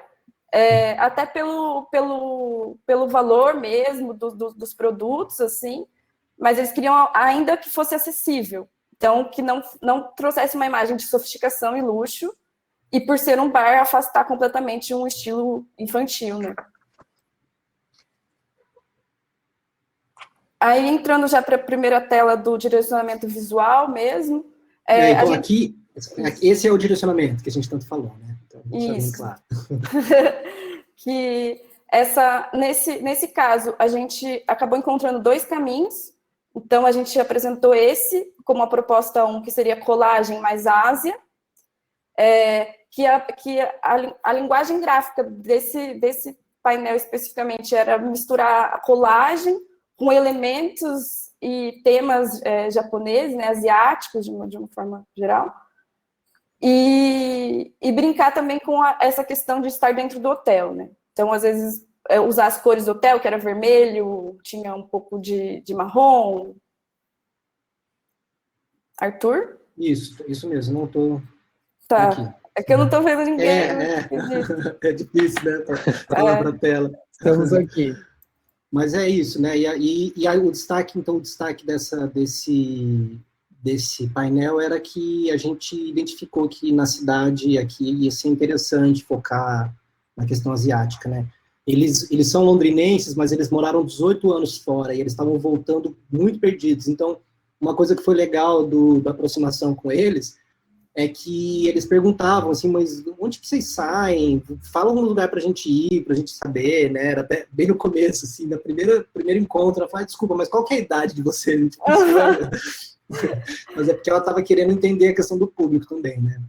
até pelo valor mesmo dos produtos, assim, mas eles queriam ainda que fosse acessível. Então, que não trouxesse uma imagem de sofisticação e luxo, e por ser um bar, afastar completamente um estilo infantil, né? Aí, entrando já para a primeira tela do direcionamento visual mesmo. Então, aqui, esse é o direcionamento que a gente tanto falou, né? Então, isso. Bem claro. Que nesse caso, a gente acabou encontrando dois caminhos. Então, a gente apresentou esse como a proposta 1, que seria colagem mais Ásia, a linguagem gráfica desse painel especificamente era misturar a colagem com elementos e temas japoneses, né, asiáticos, de uma forma geral, e brincar também com essa questão de estar dentro do hotel, né? Então, às vezes, usar as cores do hotel, que era vermelho, tinha um pouco de marrom. Arthur? Isso mesmo, não estou tá aqui. É que eu não estou vendo ninguém. É difícil, né? Falar para a tela. Estamos aqui. Mas é isso, né? E aí o destaque desse painel era que a gente identificou que na cidade aqui ia ser interessante focar na questão asiática, né? Eles são londrinenses, mas eles moraram 18 anos fora e eles estavam voltando muito perdidos. Então, uma coisa que foi legal da aproximação com eles é que eles perguntavam assim, mas onde que vocês saem? Fala um lugar pra gente ir, pra gente saber, né? Era bem no começo, assim, no primeiro encontro, ela falou, desculpa, mas qual que é a idade de vocês? Mas é porque ela estava querendo entender a questão do público também, né?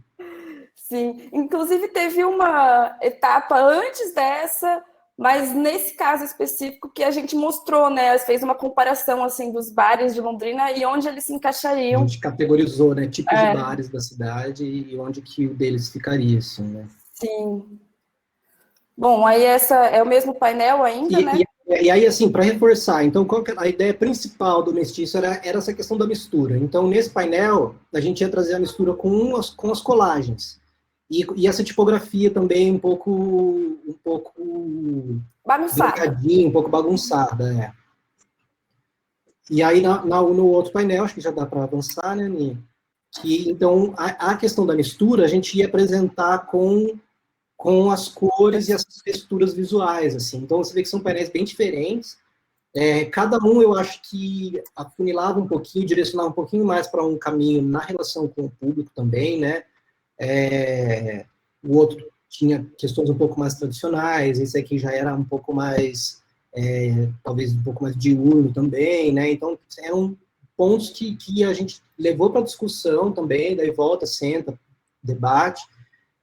Sim, inclusive teve uma etapa antes dessa, mas nesse caso específico que a gente mostrou, né? Fez uma comparação assim dos bares de Londrina e onde eles se encaixariam. A gente categorizou, né? Tipos de bares da cidade e onde que o deles ficaria, assim, né? Sim. Bom, aí essa é o mesmo painel ainda, né? E aí, assim, para reforçar, então, qual que a ideia principal do Mestiço era essa questão da mistura. Então, nesse painel, a gente ia trazer a mistura com as colagens. E essa tipografia também um pouco bagunçada, um pouco bagunçada, né? E aí no outro painel, acho que já dá para avançar, né, Ni? Que então a questão da mistura a gente ia apresentar com as cores e as texturas visuais, assim. Então você vê que são painéis bem diferentes. Cada um eu acho que afunilava um pouquinho, direcionava um pouquinho mais para um caminho na relação com o público também, né? O outro tinha questões um pouco mais tradicionais, esse aqui já era um pouco mais, talvez um pouco mais diurno também, né? Então, eram pontos que a gente levou para discussão também, daí volta, senta, debate,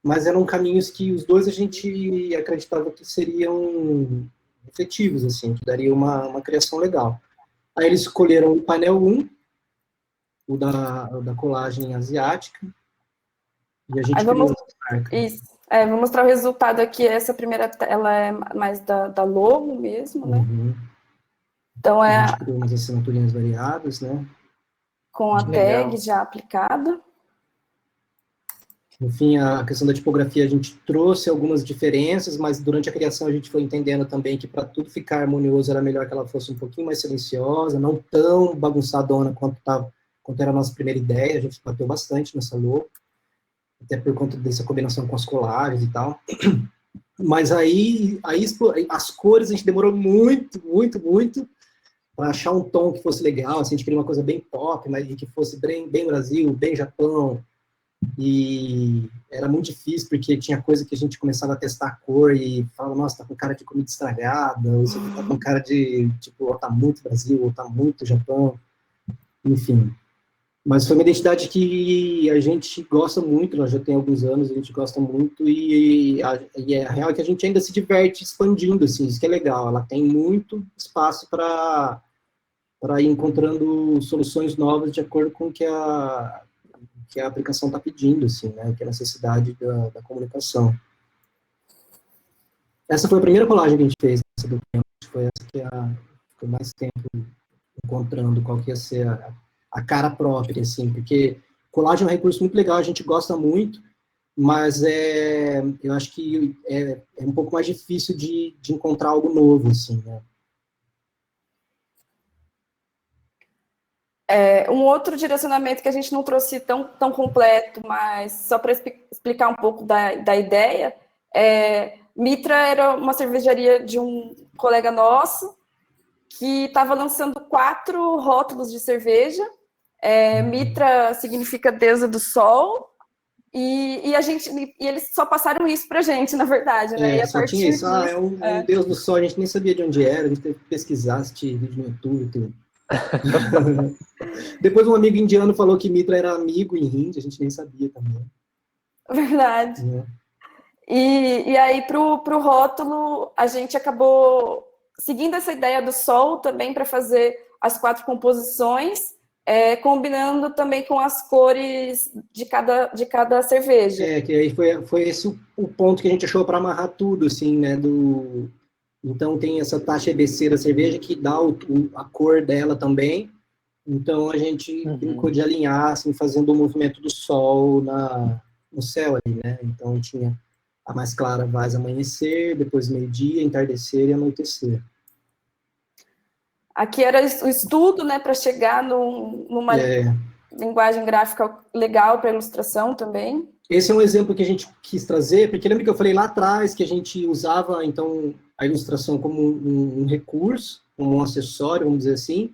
mas eram caminhos que os dois a gente acreditava que seriam efetivos, assim, que daria uma criação legal. Aí eles escolheram o painel 1, o da colagem asiática, e a gente criou essa marca. Isso. Vou mostrar o resultado aqui. Essa primeira, ela é mais da logo mesmo, né? Uhum. Então a gente criou umas assinaturinhas variadas, né? Com a tag já aplicada. Enfim, a questão da tipografia, a gente trouxe algumas diferenças, mas durante a criação a gente foi entendendo também que para tudo ficar harmonioso era melhor que ela fosse um pouquinho mais silenciosa, não tão bagunçadona quanto era a nossa primeira ideia. A gente bateu bastante nessa logo, até por conta dessa combinação com as colagens e tal. Mas aí as cores a gente demorou muito para achar um tom que fosse legal, assim, a gente queria uma coisa bem pop, mas que fosse bem Brasil, bem Japão, e era muito difícil, porque tinha coisa que a gente começava a testar a cor e falava, nossa, tá com cara de comida estragada, ou isso aqui tá com cara de, tipo, ou tá muito Brasil, ou tá muito Japão, enfim. Mas foi uma identidade que a gente gosta muito, nós já tem alguns anos, a gente gosta muito, e a real é que a gente ainda se diverte expandindo, assim, isso que é legal, ela tem muito espaço para ir encontrando soluções novas de acordo com o que a aplicação está pedindo, assim, né, que é a necessidade da comunicação. Essa foi a primeira colagem que a gente fez, essa do tempo, foi essa que ficou mais tempo encontrando qual que ia ser a cara própria, assim, porque colagem é um recurso muito legal, a gente gosta muito, mas eu acho que é um pouco mais difícil de encontrar algo novo, assim, né. Um outro direcionamento que a gente não trouxe tão completo, mas só para explicar um pouco da ideia, Mitra era uma cervejaria de um colega nosso que estava lançando 4 rótulos de cerveja. Mitra significa deusa do sol, e eles só passaram isso pra gente, na verdade, né? E só tinha isso, é um deus do sol, a gente nem sabia de onde era, a gente teve que pesquisar, assistir vídeo no YouTube, tudo. Depois um amigo indiano falou que Mitra era amigo em hindi, a gente nem sabia também. Verdade. E aí, para o rótulo, a gente acabou seguindo essa ideia do sol também para fazer as 4 composições, combinando também com as cores de cada cerveja. Que aí foi esse o ponto que a gente achou para amarrar tudo, assim, né, então tem essa taxa EBC da cerveja que dá a cor dela também, então a gente brincou de alinhar, assim, fazendo o movimento do sol no céu ali, né, então tinha a mais clara vai amanhecer, depois meio-dia, entardecer e anoitecer. Aqui era o estudo, né, para chegar numa linguagem gráfica legal para ilustração também. Esse é um exemplo que a gente quis trazer, porque lembra que eu falei lá atrás que a gente usava, então, a ilustração como um recurso, como um acessório, vamos dizer assim,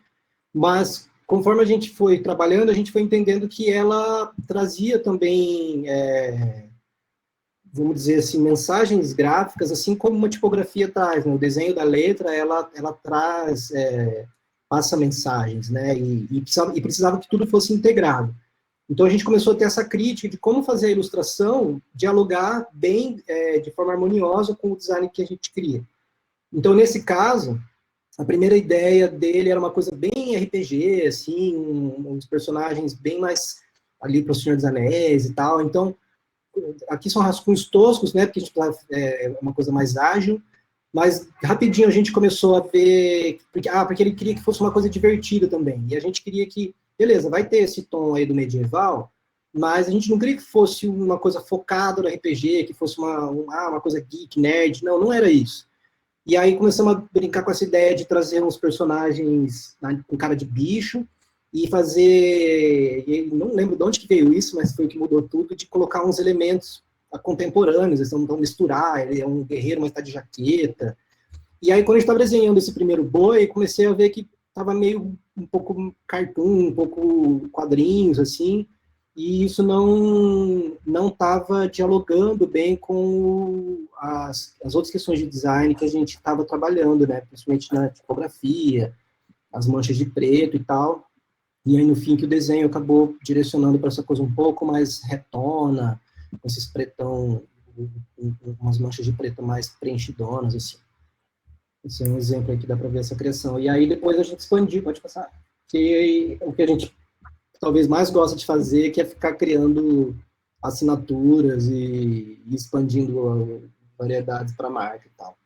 mas conforme a gente foi trabalhando, a gente foi entendendo que ela trazia também, vamos dizer assim, mensagens gráficas, assim como uma tipografia traz, né? O desenho da letra, ela traz, passa mensagens, né? E precisava que tudo fosse integrado. Então, a gente começou a ter essa crítica de como fazer a ilustração dialogar bem, de forma harmoniosa com o design que a gente cria. Então, nesse caso, a primeira ideia dele era uma coisa bem RPG, assim, uns personagens bem mais ali para o Senhor dos Anéis e tal. Então, aqui são rascunhos toscos, né, porque é uma coisa mais ágil, mas rapidinho a gente começou a ver, porque ele queria que fosse uma coisa divertida também, e a gente queria que, beleza, vai ter esse tom aí do medieval, mas a gente não queria que fosse uma coisa focada no RPG, que fosse uma coisa geek, nerd, não era isso. E aí começamos a brincar com essa ideia de trazer uns personagens com cara de bicho, e fazer, não lembro de onde que veio isso, mas foi o que mudou tudo, de colocar uns elementos contemporâneos, então misturar, ele é um guerreiro, mas está de jaqueta. E aí, quando a gente estava desenhando esse primeiro boi, comecei a ver que estava meio um pouco cartoon, um pouco quadrinhos, assim, e isso não estava dialogando bem com as outras questões de design que a gente estava trabalhando, né, principalmente na tipografia, as manchas de preto e tal. E aí, no fim, que o desenho acabou direcionando para essa coisa um pouco mais retona, com esses pretão, umas manchas de preto mais preenchidonas, assim. Esse é um exemplo aí que dá para ver essa criação. E aí, depois a gente expandiu, pode passar, que o que a gente talvez mais gosta de fazer, que é ficar criando assinaturas e expandindo variedades para a marca e tal.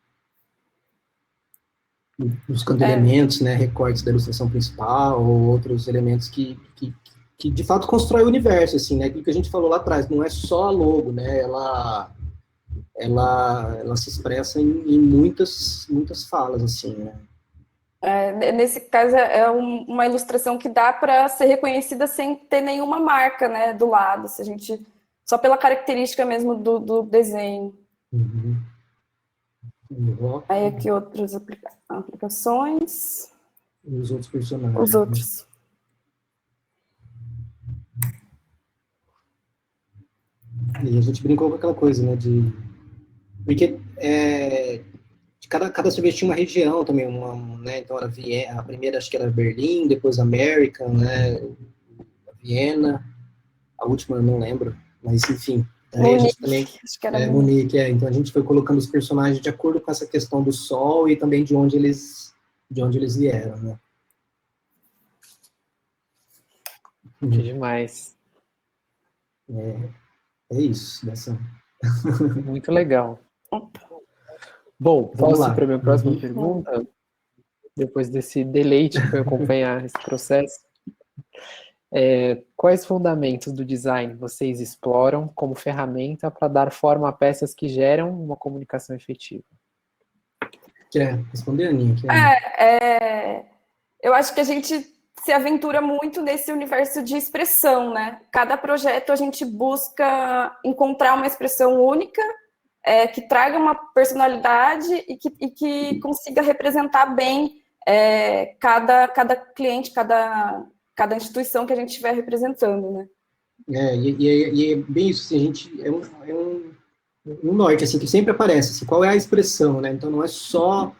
Buscando elementos, né, recortes da ilustração principal, ou outros elementos que de fato constrói o universo, assim, né, aquilo que a gente falou lá atrás, não é só a logo, né, ela se expressa em muitas falas, assim, né. Nesse caso, uma ilustração que dá para ser reconhecida sem ter nenhuma marca, né, do lado, se a gente, só pela característica mesmo do desenho. Uhum. Aí aqui outras aplicações. E os outros personagens. Os outros. E a gente brincou com aquela coisa, né, porque cada cerveja tinha uma região também, né, então era Viena, a primeira acho que era Berlim, depois American, né, Viena, a última eu não lembro, mas enfim. Aí a gente também, acho que era Munique, então a gente foi colocando os personagens de acordo com essa questão do sol e também de onde eles vieram, né. Que demais. É isso, dessa. Muito legal. Bom, posso ir para a minha próxima pergunta? Depois desse deleite que foi acompanhar esse processo. Quais fundamentos do design vocês exploram como ferramenta para dar forma a peças que geram uma comunicação efetiva? Quer responder, Aninha? Eu acho que a gente se aventura muito nesse universo de expressão, né? Cada projeto a gente busca encontrar uma expressão única, que traga uma personalidade e que consiga representar bem cada cliente, cada instituição que a gente estiver representando, né? E é bem isso, assim, a gente um norte, assim, que sempre aparece, assim, qual é a expressão, né? Então, não é só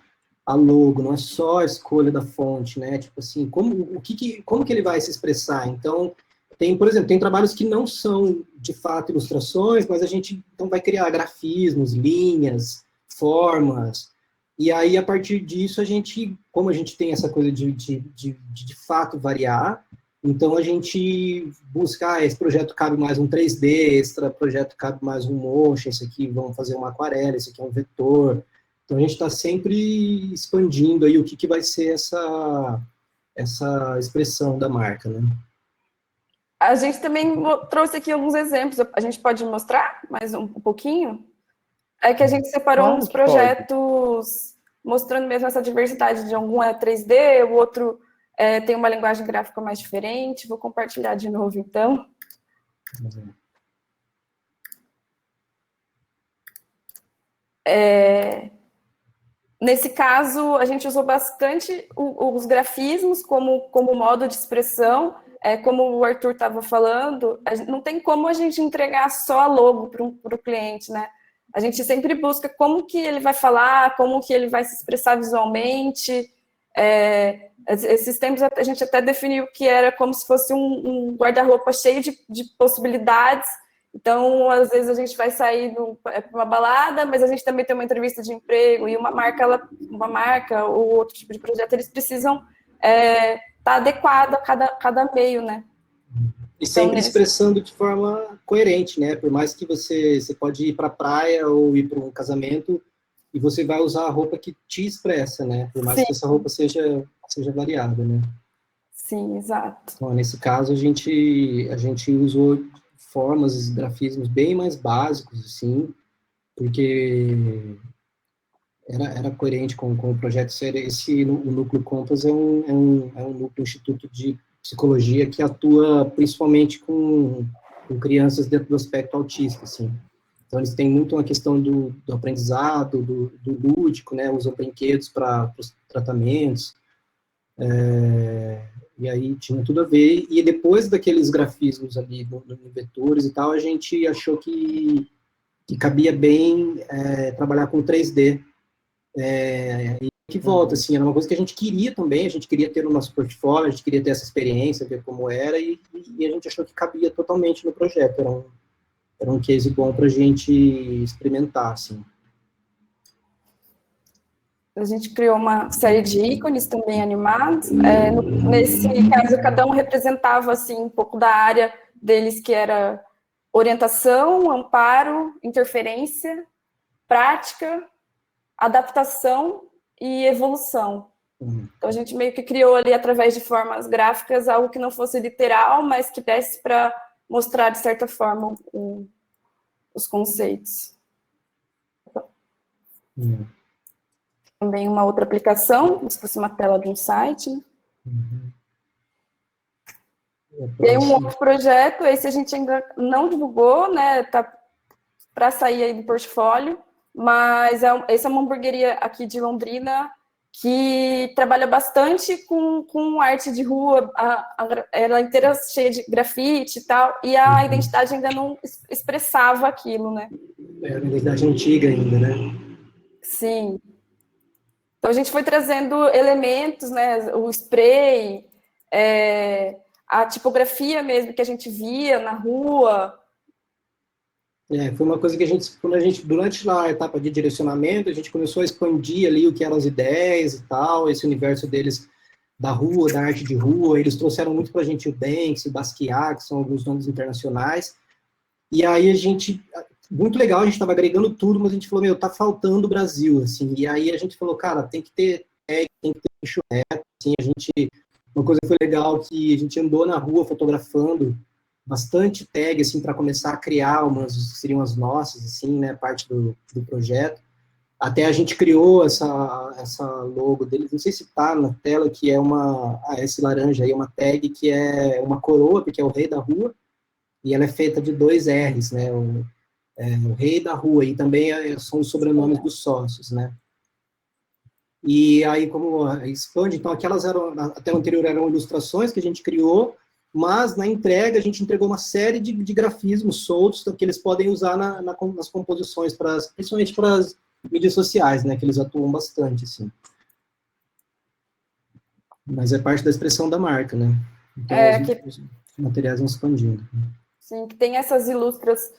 a logo, não é só a escolha da fonte, né? Tipo assim, como que ele vai se expressar? Então, por exemplo, tem trabalhos que não são, de fato, ilustrações, mas a gente então vai criar grafismos, linhas, formas, e aí, a partir disso, como a gente tem essa coisa de fato variar, então a gente busca, esse projeto cabe mais um 3D, esse projeto cabe mais um motion, esse aqui vamos fazer uma aquarela, esse aqui é um vetor. Então a gente está sempre expandindo aí o que vai ser essa expressão da marca, né? A gente também trouxe aqui alguns exemplos, a gente pode mostrar mais um pouquinho? É que a gente separou uns projetos mostrando mesmo essa diversidade, de algum é 3D, o outro tem uma linguagem gráfica mais diferente. Vou compartilhar de novo, então. Nesse caso, a gente usou bastante os grafismos como modo de expressão. Como o Arthur estava falando, não tem como a gente entregar só a logo para o cliente, né? A gente sempre busca como que ele vai falar, como que ele vai se expressar visualmente. Esses tempos a gente até definiu que era como se fosse um guarda-roupa cheio de possibilidades. Então, às vezes a gente vai sair para uma balada, mas a gente também tem uma entrevista de emprego, e uma marca ou outro tipo de projeto, eles precisam estar adequado a cada meio, né? E sempre expressando de forma coerente, né? Por mais que você pode ir para a praia ou ir para um casamento, e você vai usar a roupa que te expressa, né? Por mais que essa roupa seja variada, né? Sim, exato. Então, nesse caso, a gente usou formas, grafismos bem mais básicos, assim, porque era coerente com o projeto ser o Núcleo Compass é um núcleo instituto de psicologia que atua principalmente com crianças dentro do aspecto autista, assim. Então, eles têm muito uma questão do aprendizado, do lúdico, né? Usam brinquedos para os tratamentos. E aí tinha tudo a ver. E depois daqueles grafismos ali, no vetores e tal, a gente achou que cabia bem trabalhar com 3D. E que volta, assim, era uma coisa que a gente queria também, a gente queria ter no nosso portfólio, a gente queria ter essa experiência, ver como era, e a gente achou que cabia totalmente no projeto. Era um case bom para a gente experimentar, assim. A gente criou uma série de ícones também animados. Nesse caso, cada um representava assim, um pouco da área deles, que era orientação, amparo, interferência, prática, adaptação e evolução. Então, a gente meio que criou ali, através de formas gráficas, algo que não fosse literal, mas que desse para mostrar, de certa forma, os conceitos. Também uma outra aplicação, como se fosse uma tela de um site. E aí, um outro projeto, esse a gente ainda não divulgou, né? Tá para sair aí do portfólio, mas essa é uma hamburgueria aqui de Londrina que trabalha bastante com arte de rua, ela inteira cheia de grafite e tal, e a identidade ainda não expressava aquilo, né? É uma identidade antiga ainda, né? Sim. Então, a gente foi trazendo elementos, né? O spray, a tipografia mesmo que a gente via na rua. Foi uma coisa que durante a etapa de direcionamento, a gente começou a expandir ali o que eram as ideias e tal, esse universo deles da rua, da arte de rua. Eles trouxeram muito para a gente o Banksy, o Basquiat, que são alguns nomes internacionais. E aí muito legal, a gente estava agregando tudo, mas a gente falou, tá faltando o Brasil, assim. E aí a gente falou, cara, tem que ter tag, tem que ter enxurreta, assim. Uma coisa que foi legal, que a gente andou na rua fotografando bastante tag, assim, para começar a criar umas, que seriam as nossas, assim, né, parte do projeto. Até a gente criou essa logo deles, não sei se tá na tela, que é esse laranja aí, uma tag que é uma coroa, porque é o rei da rua, e ela é feita de 2 R's, né, o rei da rua, e também são os sobrenomes dos sócios, né. E aí, como expande, então aquelas até o anterior eram ilustrações que a gente criou, mas na entrega a gente entregou uma série de grafismos soltos que eles podem usar nas composições, principalmente para as mídias sociais, né, que eles atuam bastante, assim. Mas é parte da expressão da marca, né. Então, materiais vão expandindo. Sim, que tem essas ilustras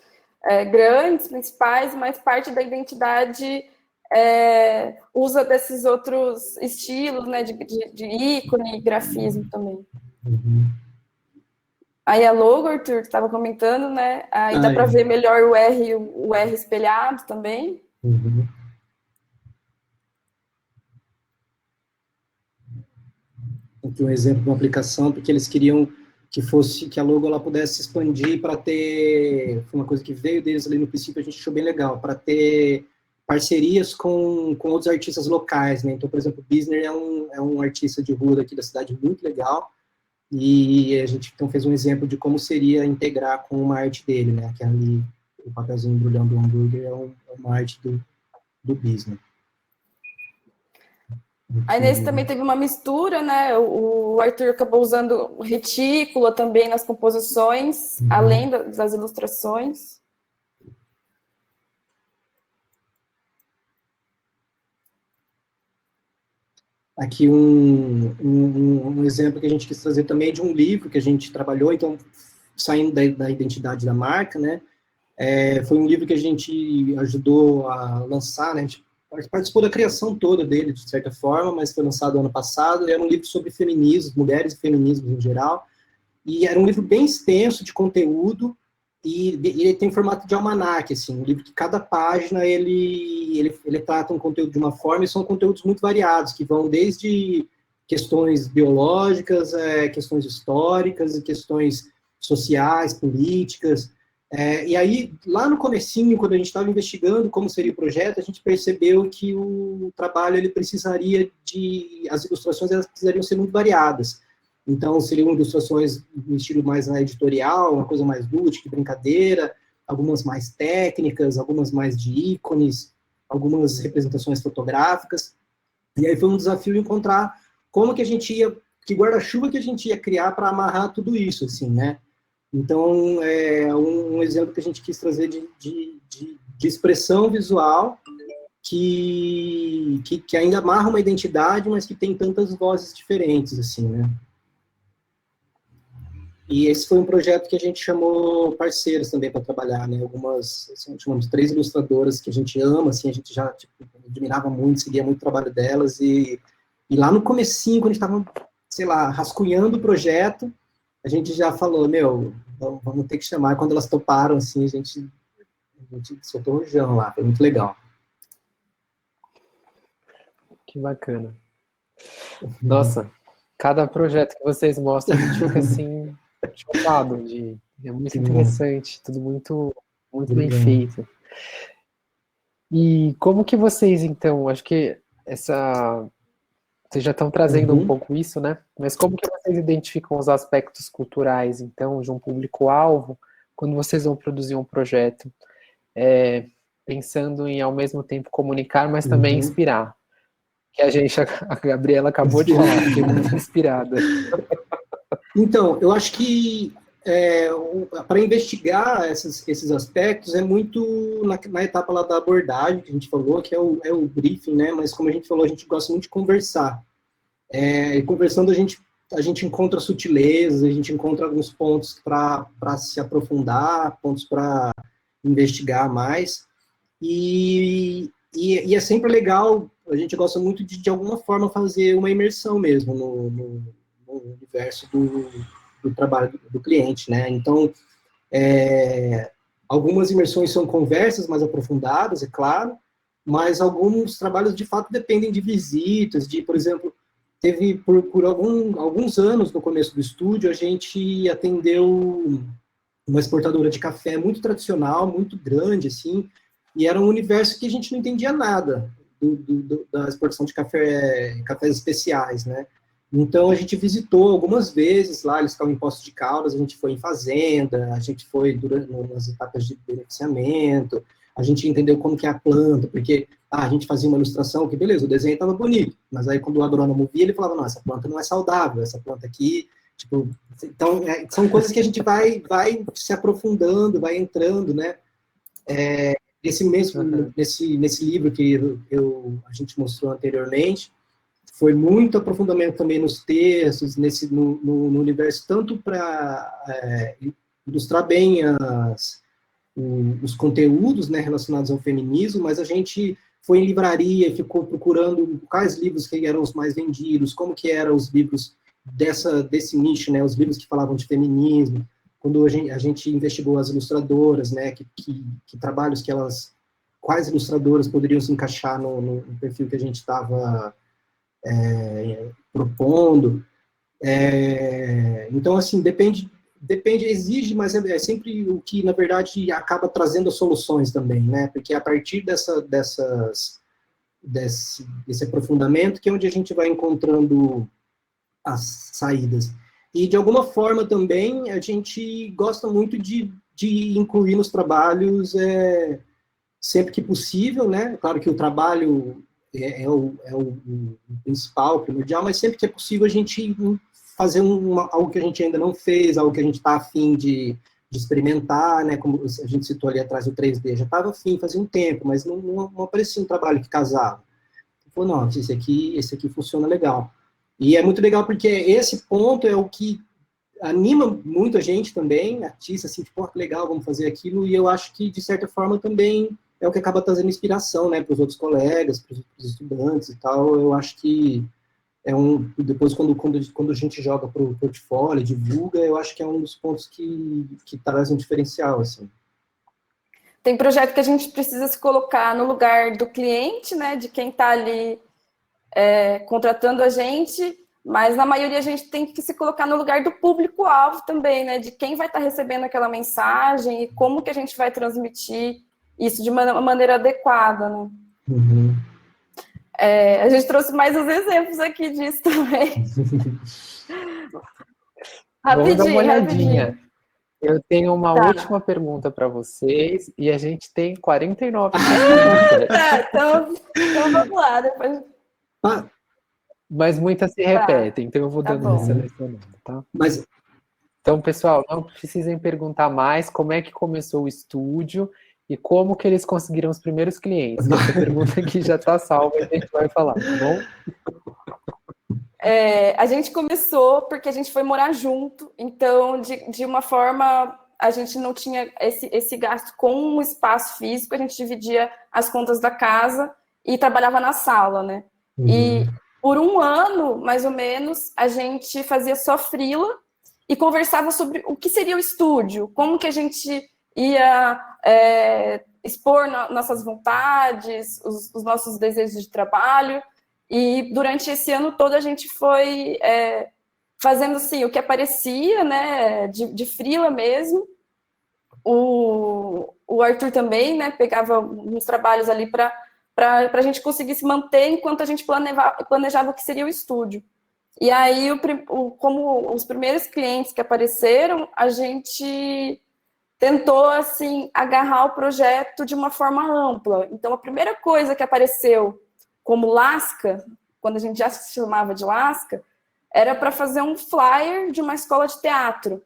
grandes, principais, mas parte da identidade usa desses outros estilos, né, de ícone e grafismo também. Uhum. Aí a logo, Arthur, que estava comentando, né? Aí dá para ver melhor o R espelhado também. Uhum. Aqui um exemplo de uma aplicação, porque eles queriam que a logo ela pudesse expandir para ter, foi uma coisa que veio deles ali no princípio, a gente achou bem legal, para ter parcerias com outros artistas locais, né? Então, por exemplo, o Bisner é um artista de rua daqui da cidade muito legal, e a gente então fez um exemplo de como seria integrar com uma arte dele, né? Que ali, o papelzinho embrulhando o hambúrguer é uma arte do Bisner. Aí nesse também teve uma mistura, né? O Arthur acabou usando retícula também nas composições, além das ilustrações. Aqui um exemplo que a gente quis trazer também de um livro que a gente trabalhou, então, saindo da identidade da marca, né? Foi um livro que a gente ajudou a lançar, né? A gente participou da criação toda dele, de certa forma, mas foi lançado ano passado. Era um livro sobre feminismo, mulheres e feminismo em geral, e era um livro bem extenso de conteúdo, e ele tem formato de almanaque, assim, um livro que cada página ele trata um conteúdo de uma forma, e são conteúdos muito variados, que vão desde questões biológicas, questões históricas, e questões sociais, políticas. E aí, lá no comecinho, quando a gente estava investigando como seria o projeto, a gente percebeu que o trabalho ele precisaria as ilustrações elas precisariam ser muito variadas. Então, seriam ilustrações no estilo mais editorial, uma coisa mais lúdica, brincadeira, algumas mais técnicas, algumas mais de ícones, algumas representações fotográficas. E aí foi um desafio encontrar como que a gente ia, que guarda-chuva que a gente ia criar para amarrar tudo isso, assim, né? Então, um exemplo que a gente quis trazer de expressão visual que ainda amarra uma identidade, mas que tem tantas vozes diferentes, assim, né? E esse foi um projeto que a gente chamou parceiros também para trabalhar, né? Algumas, assim, chamamos 3 ilustradoras que a gente ama, assim, a gente já admirava muito, seguia muito o trabalho delas, e lá no comecinho, quando a gente estava, sei lá, rascunhando o projeto, a gente já falou, vamos ter que chamar. Quando elas toparam, assim, a gente soltou o João lá, foi muito legal. Que bacana. Nossa, cada projeto que vocês mostram, a gente fica assim, chocado. É muito interessante, tudo muito, muito bem feito. E como que vocês, então, acho que vocês já estão trazendo um pouco isso, né? Mas como que vocês identificam os aspectos culturais, então, de um público-alvo, quando vocês vão produzir um projeto? Pensando em, ao mesmo tempo, comunicar, mas também inspirar. Que a Gabriela acabou de falar, fiquei muito inspirada. Então, eu acho que para investigar esses aspectos é muito na etapa lá da abordagem, que a gente falou, que é o briefing, né? Mas como a gente falou, a gente gosta muito de conversar. E conversando a gente encontra sutilezas, a gente encontra alguns pontos para se aprofundar, pontos para investigar mais. E é sempre legal, a gente gosta muito de alguma forma fazer uma imersão mesmo no universo do trabalho do cliente, né? Então, algumas imersões são conversas mais aprofundadas, é claro, mas alguns trabalhos de fato dependem de visitas, por exemplo, teve por alguns anos no começo do estúdio, a gente atendeu uma exportadora de café muito tradicional, muito grande, assim, e era um universo que a gente não entendia nada da exportação de cafés especiais, né? Então, a gente visitou algumas vezes lá, eles ficavam em Poços de Caldas, a gente foi em fazenda, a gente foi nas etapas de beneficiamento, a gente entendeu como que é a planta, porque a gente fazia uma ilustração que, beleza, o desenho estava bonito, mas aí quando o agrônomo via, ele falava, não, essa planta não é saudável, essa planta aqui, tipo... Então, são coisas que a gente vai se aprofundando, vai entrando, né? Nesse livro que a gente mostrou anteriormente, foi muito aprofundamento também nos textos, no universo, tanto para ilustrar bem os conteúdos, né, relacionados ao feminismo, mas a gente foi em livraria e ficou procurando quais livros que eram os mais vendidos, como que eram os livros desse nicho, né, os livros que falavam de feminismo, quando a gente investigou as ilustradoras, né, que trabalhos que quais ilustradoras poderiam se encaixar no perfil que a gente estava propondo. Então, assim, depende, exige, mas é sempre o que, na verdade, acaba trazendo as soluções também, né? Porque a partir desse aprofundamento que é onde a gente vai encontrando as saídas. E, de alguma forma, também, a gente gosta muito de incluir nos trabalhos, sempre que possível, né? Claro que o trabalho é o principal, primordial, mas sempre que é possível a gente fazer algo que a gente ainda não fez, algo que a gente está afim de experimentar, né? Como a gente citou ali atrás do 3D, já estava afim, fazia um tempo, mas não aparecia um trabalho que casava. Falou, não, esse aqui funciona legal. E é muito legal porque esse ponto é o que anima muito a gente também, artista, assim, tipo, que legal, vamos fazer aquilo, e eu acho que, de certa forma, também é o que acaba trazendo inspiração, né, para os outros colegas, para os estudantes e tal. Eu acho que depois quando a gente joga para o portfólio, divulga, eu acho que é um dos pontos que traz um diferencial, assim. Tem projeto que a gente precisa se colocar no lugar do cliente, né, de quem está ali contratando a gente, mas na maioria a gente tem que se colocar no lugar do público-alvo também, né, de quem vai estar recebendo aquela mensagem e como que a gente vai transmitir isso de uma maneira adequada, né. Uhum. A gente trouxe mais uns exemplos aqui disso também. Vamos dar uma olhadinha. Rapidinho. Eu tenho uma última pergunta para vocês e a gente tem 49 perguntas. Então vamos lá. Depois... Mas muitas se repetem, então eu vou dando uma selecionada, tá? Então, pessoal, não precisem perguntar mais como é que começou o estúdio e como que eles conseguiram os primeiros clientes. Essa pergunta aqui já está salva e a gente vai falar, tá bom? A gente começou porque a gente foi morar junto, então, de uma forma, a gente não tinha esse gasto com um espaço físico, a gente dividia as contas da casa e trabalhava na sala, né? Uhum. E por um ano, mais ou menos, a gente fazia só freela e conversava sobre o que seria o estúdio, como que a gente ia expor nossas vontades, os nossos desejos de trabalho. E durante esse ano todo a gente foi fazendo assim, o que aparecia, né, de freela mesmo. O Arthur também, né, pegava uns trabalhos ali para a gente conseguir se manter enquanto a gente planejava o que seria o estúdio. E aí, como os primeiros clientes que apareceram, a gente tentou, assim, agarrar o projeto de uma forma ampla. Então, a primeira coisa que apareceu como Lasca, quando a gente já se chamava de Lasca, era para fazer um flyer de uma escola de teatro.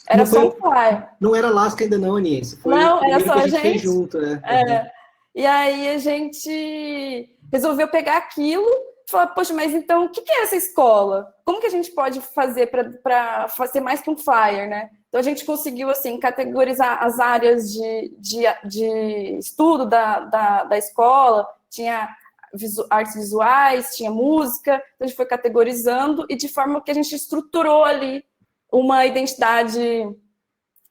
Era só um flyer. Não era Lasca ainda não, Aninha. Não, era só a gente. Fez junto, né? E aí a gente resolveu pegar aquilo e falar, poxa, mas então o que é essa escola? Como que a gente pode fazer para fazer mais que um flyer, né? Então a gente conseguiu, assim, categorizar as áreas de estudo da escola, tinha artes visuais, tinha música, então a gente foi categorizando e de forma que a gente estruturou ali uma identidade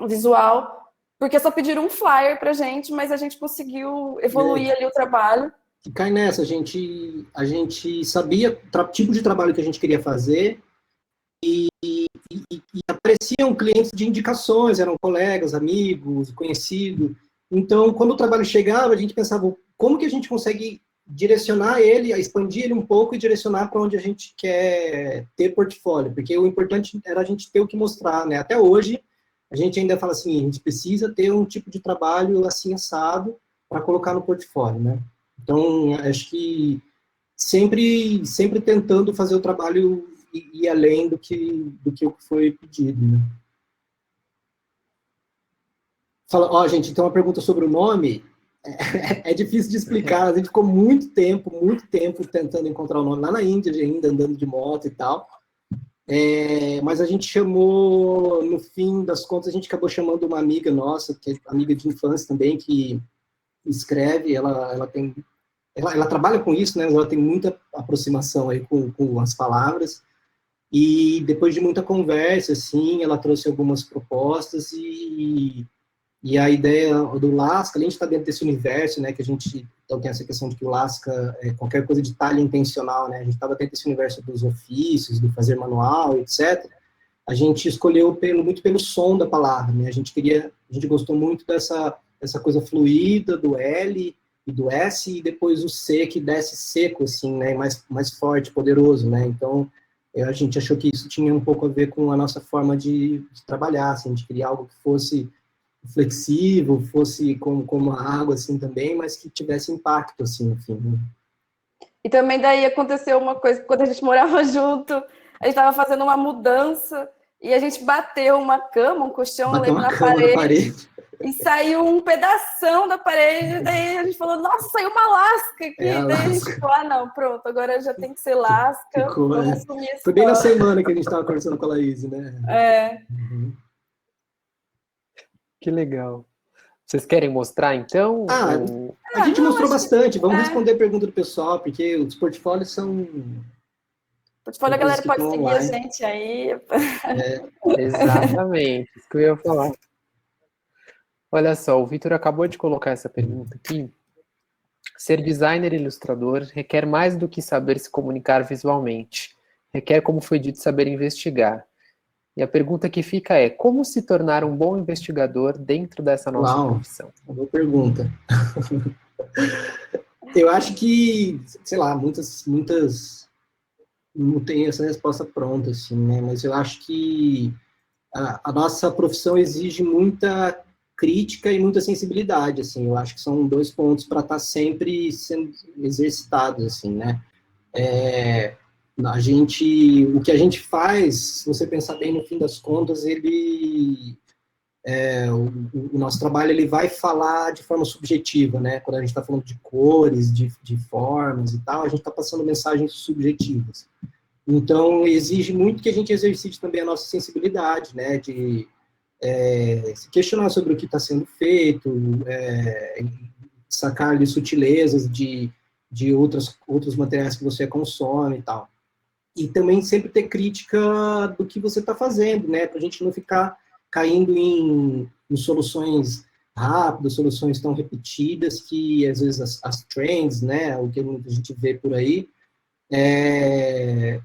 visual, porque só pediram um flyer pra gente, mas a gente conseguiu evoluir ali o trabalho. E cai nessa, a gente sabia o tipo de trabalho que a gente queria fazer e apareciam clientes de indicações, eram colegas, amigos, conhecidos. Então, quando o trabalho chegava, a gente pensava, como que a gente consegue direcionar ele, expandir ele um pouco e direcionar para onde a gente quer ter portfólio, porque o importante era a gente ter o que mostrar, né? Até hoje, a gente ainda fala assim, a gente precisa ter um tipo de trabalho assim assado para colocar no portfólio, né? Então, acho que sempre tentando fazer o trabalho ir além do que foi pedido, né? Fala, gente, tem uma pergunta sobre o nome. É difícil de explicar, a gente ficou muito tempo tentando encontrar o nome, lá na Índia ainda, andando de moto e tal. Mas a gente chamou, no fim das contas, a gente acabou chamando uma amiga nossa, que é amiga de infância também, que escreve, ela trabalha com isso, né, mas ela tem muita aproximação aí com as palavras, e depois de muita conversa, assim, ela trouxe algumas propostas, e a ideia do Lasca, além de estar dentro desse universo, né, que a gente, então tem essa questão de que o Lasca é qualquer coisa de talha intencional, né, a gente estava dentro desse universo dos ofícios, do fazer manual, etc., a gente escolheu muito pelo som da palavra, né, a gente gostou muito dessa coisa fluida do L e do S, e depois o C que desce seco, assim, né, mais forte, poderoso, né, então a gente achou que isso tinha um pouco a ver com a nossa forma de trabalhar, assim, de criar algo que fosse flexível, fosse como a água, assim, também, mas que tivesse impacto, assim, no fim. Né? E também daí aconteceu uma coisa, quando a gente morava junto, a gente estava fazendo uma mudança, e a gente bateu uma cama, um colchão, bateu lembro, na parede, e saiu um pedação da parede, daí a gente falou, nossa, saiu uma lasca aqui, daí a gente falou, não, pronto, agora já tem que ser lasca, vamos assumir esse Foi bem na semana que a gente estava conversando com a Laís, né? Uhum. Que legal. Vocês querem mostrar, então? A gente mostrou bastante. Vamos responder a pergunta do pessoal, porque os portfólios são... Portfólio, a galera pode seguir online. A gente aí. Exatamente, isso que eu ia falar. Olha só, o Vitor acabou de colocar essa pergunta aqui. Ser designer e ilustrador requer mais do que saber se comunicar visualmente. Requer, como foi dito, saber investigar. E a pergunta que fica é, como se tornar um bom investigador dentro dessa nossa profissão? Boa pergunta. Eu acho que, sei lá, muitas não tem essa resposta pronta, assim, né? Mas eu acho que a nossa profissão exige muita crítica e muita sensibilidade, assim. Eu acho que são 2 pontos para estar sempre sendo exercitados, assim, né? O que a gente faz, se você pensar bem, no fim das contas, o nosso trabalho ele vai falar de forma subjetiva, né? Quando a gente está falando de cores, de formas e tal, a gente está passando mensagens subjetivas. Então, exige muito que a gente exercite também a nossa sensibilidade, né? De se questionar sobre o que está sendo feito, sacar ali sutilezas de outros materiais que você consome e tal. E também sempre ter crítica do que você está fazendo, né? Para a gente não ficar caindo em soluções rápidas, soluções tão repetidas que, às vezes, as trends, né? O que a gente vê por aí.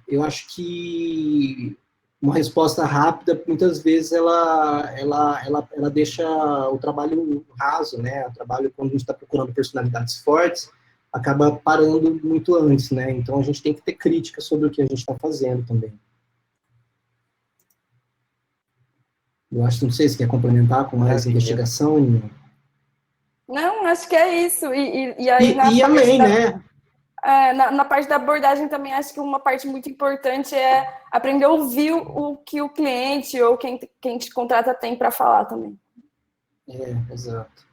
Eu acho que uma resposta rápida, muitas vezes, ela deixa o trabalho raso, né? O trabalho, quando a gente está procurando personalidades fortes, acaba parando muito antes, né? Então, a gente tem que ter crítica sobre o que a gente está fazendo também. Eu acho que, não sei se quer complementar com mais investigação. Não, acho que é isso. E aí, e além, né? Na parte da abordagem também, acho que uma parte muito importante é aprender a ouvir o que o cliente ou quem te contrata tem para falar também. Exato.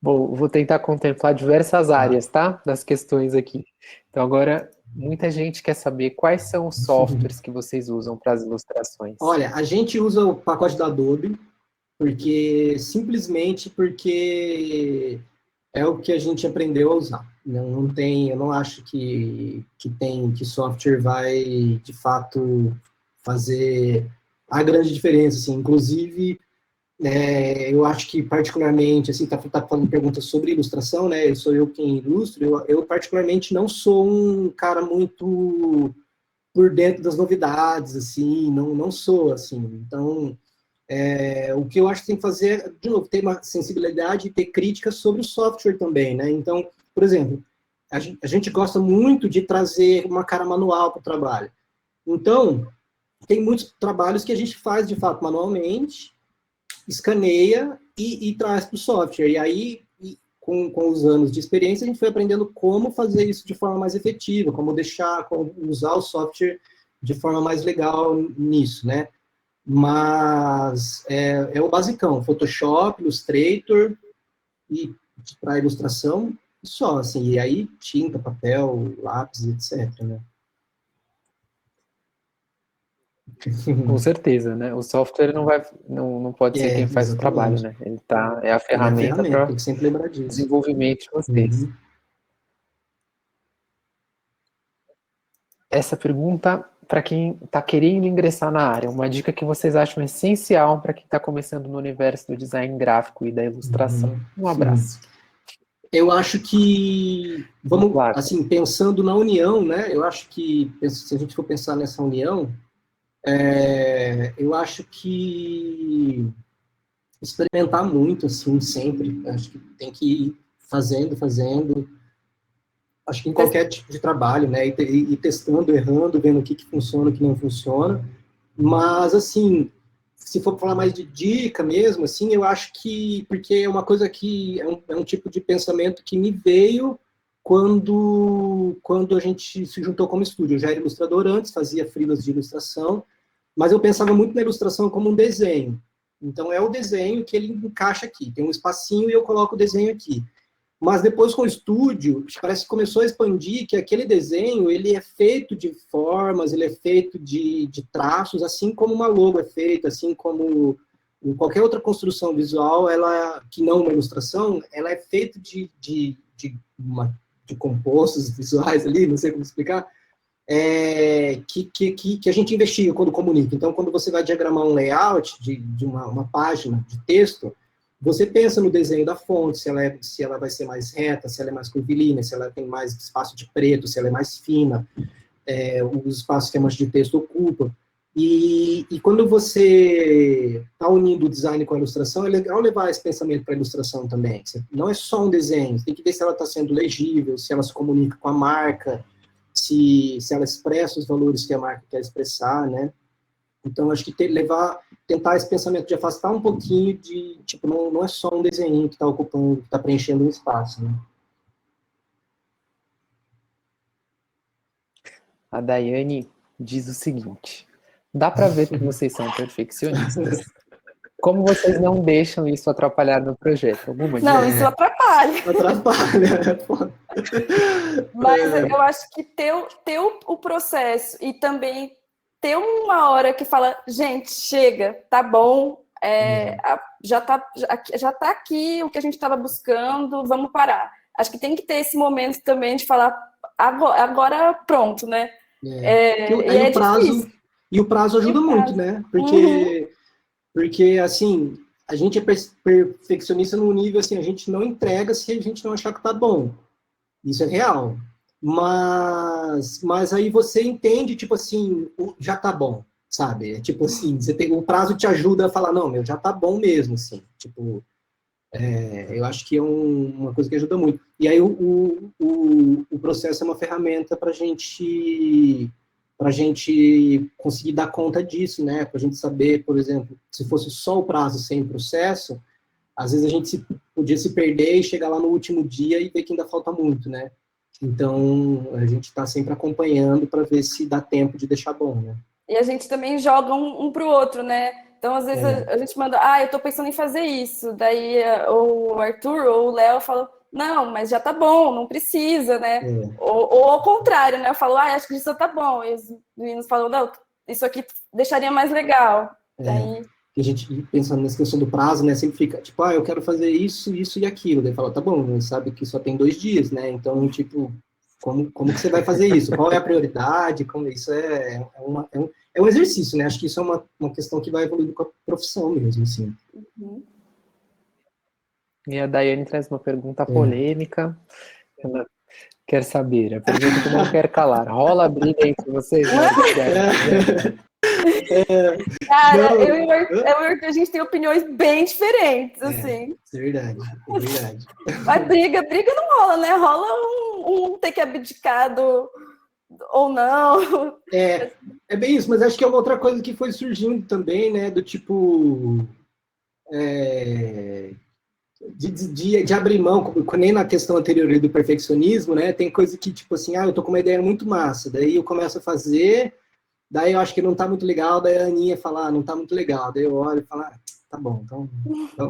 Bom, vou tentar contemplar diversas áreas, tá? Das questões aqui. Então, agora, muita gente quer saber quais são os softwares que vocês usam para as ilustrações. Olha, a gente usa o pacote da Adobe, simplesmente porque é o que a gente aprendeu a usar. Eu não acho que software vai, de fato, fazer a grande diferença, assim. Inclusive, eu acho que, particularmente, assim, tá falando perguntas sobre ilustração, né? Sou eu quem ilustro. Eu particularmente, não sou um cara muito por dentro das novidades, assim, não sou, assim. Então, o que eu acho que tem que fazer, de novo, ter uma sensibilidade e ter crítica sobre o software também, né? Então, por exemplo, a gente gosta muito de trazer uma cara manual para o trabalho. Então, tem muitos trabalhos que a gente faz, de fato, manualmente, escaneia e traz para o software. E aí, com os anos de experiência, a gente foi aprendendo como fazer isso de forma mais efetiva, como usar o software de forma mais legal nisso, né? Mas é o basicão, Photoshop, Illustrator, e para ilustração, só, assim, e aí tinta, papel, lápis, etc, né? Com certeza, né? O software não pode ser quem faz o trabalho, né? É a ferramenta para tem que sempre lembrar disso. Desenvolvimento de vocês. Essa pergunta, para quem está querendo ingressar na área, uma dica que vocês acham essencial para quem está começando no universo do design gráfico e da ilustração. Um abraço. Eu acho que, assim, pensando na união, né? Eu acho que, se a gente for pensar nessa união, eu acho que experimentar muito, assim, sempre. Acho que tem que ir fazendo. Acho que em qualquer tipo de trabalho, né? E testando, errando, vendo o que funciona, o que não funciona. Mas, assim, se for falar mais de dica mesmo, assim, eu acho que... Porque é uma coisa que... É um tipo de pensamento que me veio quando a gente se juntou como estúdio. Eu já era ilustrador antes, fazia freelas de ilustração, mas eu pensava muito na ilustração como um desenho. Então, é o desenho que ele encaixa aqui. Tem um espacinho e eu coloco o desenho aqui. Mas depois, com o estúdio, parece que começou a expandir que aquele desenho, ele é feito de formas, ele é feito de traços, assim como uma logo é feita, assim como em qualquer outra construção visual, que não uma ilustração, ela é feita de compostos visuais ali, não sei como explicar, que a gente investiga quando comunica. Então, quando você vai diagramar um layout de uma página de texto, você pensa no desenho da fonte, se ela vai ser mais reta, se ela é mais curvilínea, se ela tem mais espaço de preto, se ela é mais fina, os espaços que a mancha de texto ocupa. E quando você está unindo o design com a ilustração, é legal levar esse pensamento para a ilustração também. Não é só um desenho, você tem que ver se ela está sendo legível, se ela se comunica com a marca, se ela expressa os valores que a marca quer expressar, né? Então, acho que tentar esse pensamento de afastar um pouquinho de, tipo, não é só um desenho que está ocupando, que está preenchendo um espaço, né? A Daiane diz o seguinte: dá para ver que vocês são perfeccionistas. Como vocês não deixam isso atrapalhar no projeto? Alguma dica? Não, isso atrapalha. Atrapalha. Mas eu acho que ter o processo e também ter uma hora que fala, gente, chega, tá bom, já tá aqui o que a gente estava buscando, vamos parar. Acho que tem que ter esse momento também de falar, agora pronto, né? E o prazo ajuda muito, né? Porque, assim, a gente é perfeccionista no nível, assim, a gente não entrega se a gente não achar que tá bom. Isso é real. Mas aí você entende, tipo assim, já tá bom, sabe? Tipo assim, o prazo te ajuda a falar, não, já tá bom mesmo, assim. Tipo, eu acho que é uma coisa que ajuda muito. E aí o processo é uma ferramenta pra gente conseguir dar conta disso, né? Pra gente saber, por exemplo, se fosse só o prazo sem o processo, às vezes a gente podia se perder e chegar lá no último dia e ver que ainda falta muito, né? Então, a gente está sempre acompanhando para ver se dá tempo de deixar bom, né? E a gente também joga um para o outro, né? Então, às vezes, a gente manda, eu estou pensando em fazer isso. Daí, o Arthur ou o Léo falam, não, mas já tá bom, não precisa, né? Ou ao contrário, né? Eu falo, acho que isso tá bom. E os meninos falam, não, isso aqui deixaria mais legal. Daí... A gente, pensando nessa questão do prazo, né, sempre fica, tipo, eu quero fazer isso, isso e aquilo. Daí fala, tá bom, a gente sabe que só tem 2 dias, né? Então, tipo, como que você vai fazer isso? Qual é a prioridade? Isso é um exercício, né? Acho que isso é uma questão que vai evoluindo com a profissão mesmo, assim. E a Daiane traz uma pergunta polêmica. Ela quer saber, a pergunta que não quer calar. Rola briga entre vocês? Cara, eu e o Arthur, a gente tem opiniões bem diferentes, assim. É verdade. Mas briga não rola, né? Rola um ter que abdicar ou não. É bem isso, mas acho que é uma outra coisa que foi surgindo também, né? Do tipo... De abrir mão, nem na questão anterior do perfeccionismo, né? Tem coisa que, tipo assim, eu tô com uma ideia muito massa, daí eu começo a fazer... Daí eu acho que não tá muito legal, daí a Aninha fala, não tá muito legal. Daí eu olho e falo, tá bom, então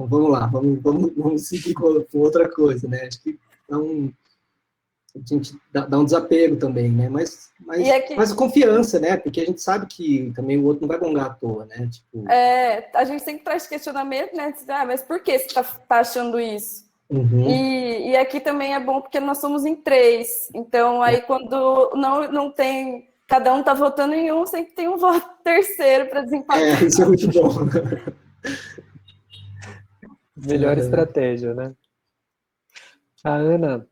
vamos lá, vamos seguir com outra coisa, né? Acho que a gente dá um desapego também, né? Mas confiança, né? Porque a gente sabe que também o outro não vai gongar à toa, né? Tipo... a gente sempre traz questionamento, né? Mas por que você tá achando isso? Uhum. E aqui também é bom porque nós somos em 3. Então, aí quando não tem... Cada um tá votando em um, sempre tem um voto terceiro para desempatar. Isso é muito bom. Melhor estratégia, né? A Ana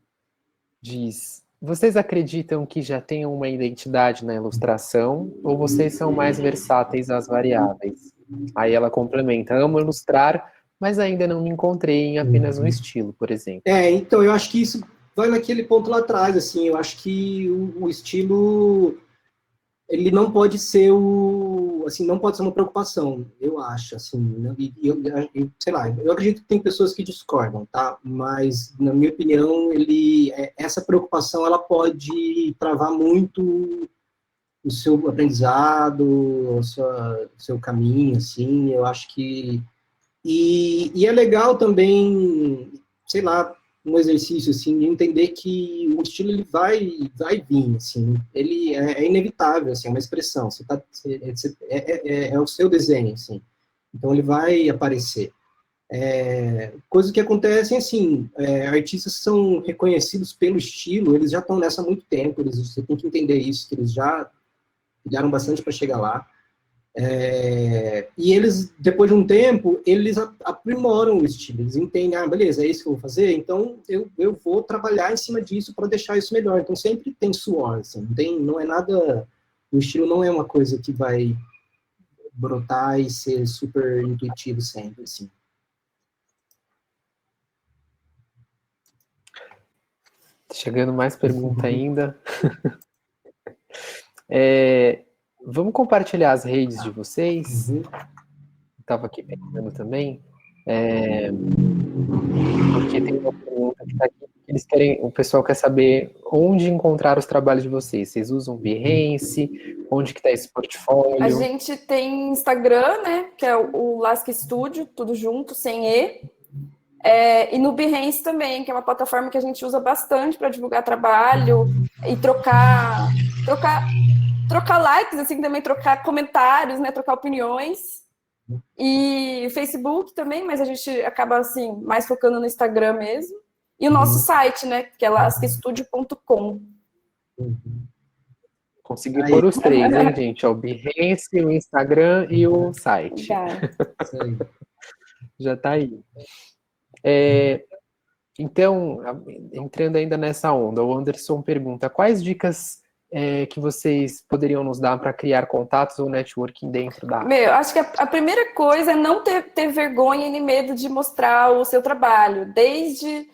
diz: vocês acreditam que já tenham uma identidade na ilustração ou vocês são mais versáteis às variáveis? Aí ela complementa: amo ilustrar, mas ainda não me encontrei em apenas um estilo, por exemplo. Então, eu acho que isso vai naquele ponto lá atrás, assim, eu acho que o estilo, ele não pode ser não pode ser uma preocupação, eu acho, assim, né? Sei lá, eu acredito que tem pessoas que discordam, tá? Mas, na minha opinião, essa preocupação, ela pode travar muito o seu aprendizado, o seu caminho, assim, eu acho que... E é legal também, sei lá, um exercício, assim, de entender que o estilo, ele vai vir, assim, ele é inevitável, assim, é uma expressão, é o seu desenho, assim, então ele vai aparecer. Coisas que acontecem, assim, artistas são reconhecidos pelo estilo, eles já estão nessa há muito tempo, você tem que entender isso, que eles já fizeram bastante para chegar lá. E eles, depois de um tempo, eles aprimoram o estilo, eles entendem, beleza, é isso que eu vou fazer, então eu vou trabalhar em cima disso para deixar isso melhor. Então sempre tem suor, assim, não é nada, o estilo não é uma coisa que vai brotar e ser super intuitivo sempre, assim. Chegando mais pergunta ainda. Vamos compartilhar as redes de vocês. Estava aqui pensando também. Porque tem uma pergunta que está aqui. O pessoal quer saber onde encontrar os trabalhos de vocês. Vocês usam Behance? Onde que está esse portfólio? A gente tem Instagram, né? Que é o Lasca Studio, tudo junto, sem E. E no Behance também, que é uma plataforma que a gente usa bastante para divulgar trabalho e trocar likes, assim, também trocar comentários, né, trocar opiniões. E Facebook também, mas a gente acaba, assim, mais focando no Instagram mesmo. E o nosso site, né, que é lascastudio.com. Consegui pôr os 3, hein, gente? O Behance, o Instagram e o site. Já tá aí. Então, entrando ainda nessa onda, o Anderson pergunta: quais dicas que vocês poderiam nos dar para criar contatos ou networking dentro da área? Acho que a primeira coisa é não ter vergonha nem medo de mostrar o seu trabalho. Desde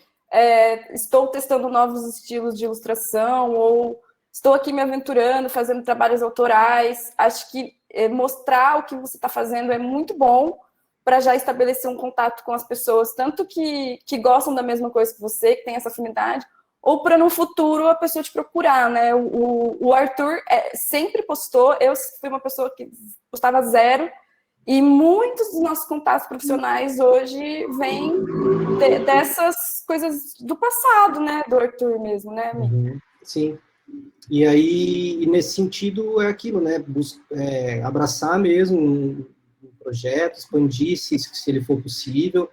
estou testando novos estilos de ilustração, ou estou aqui me aventurando, fazendo trabalhos autorais. Acho que mostrar o que você está fazendo é muito bom para já estabelecer um contato com as pessoas, tanto que gostam da mesma coisa que você, que tem essa afinidade, ou para no futuro a pessoa te procurar, né? O Arthur sempre postou, eu fui uma pessoa que postava 0, e muitos dos nossos contatos profissionais hoje vêm dessas coisas do passado, né? Do Arthur mesmo, né, amigo? Sim. E aí, nesse sentido, é aquilo, né? Abraçar mesmo um projeto, expandir se ele for possível.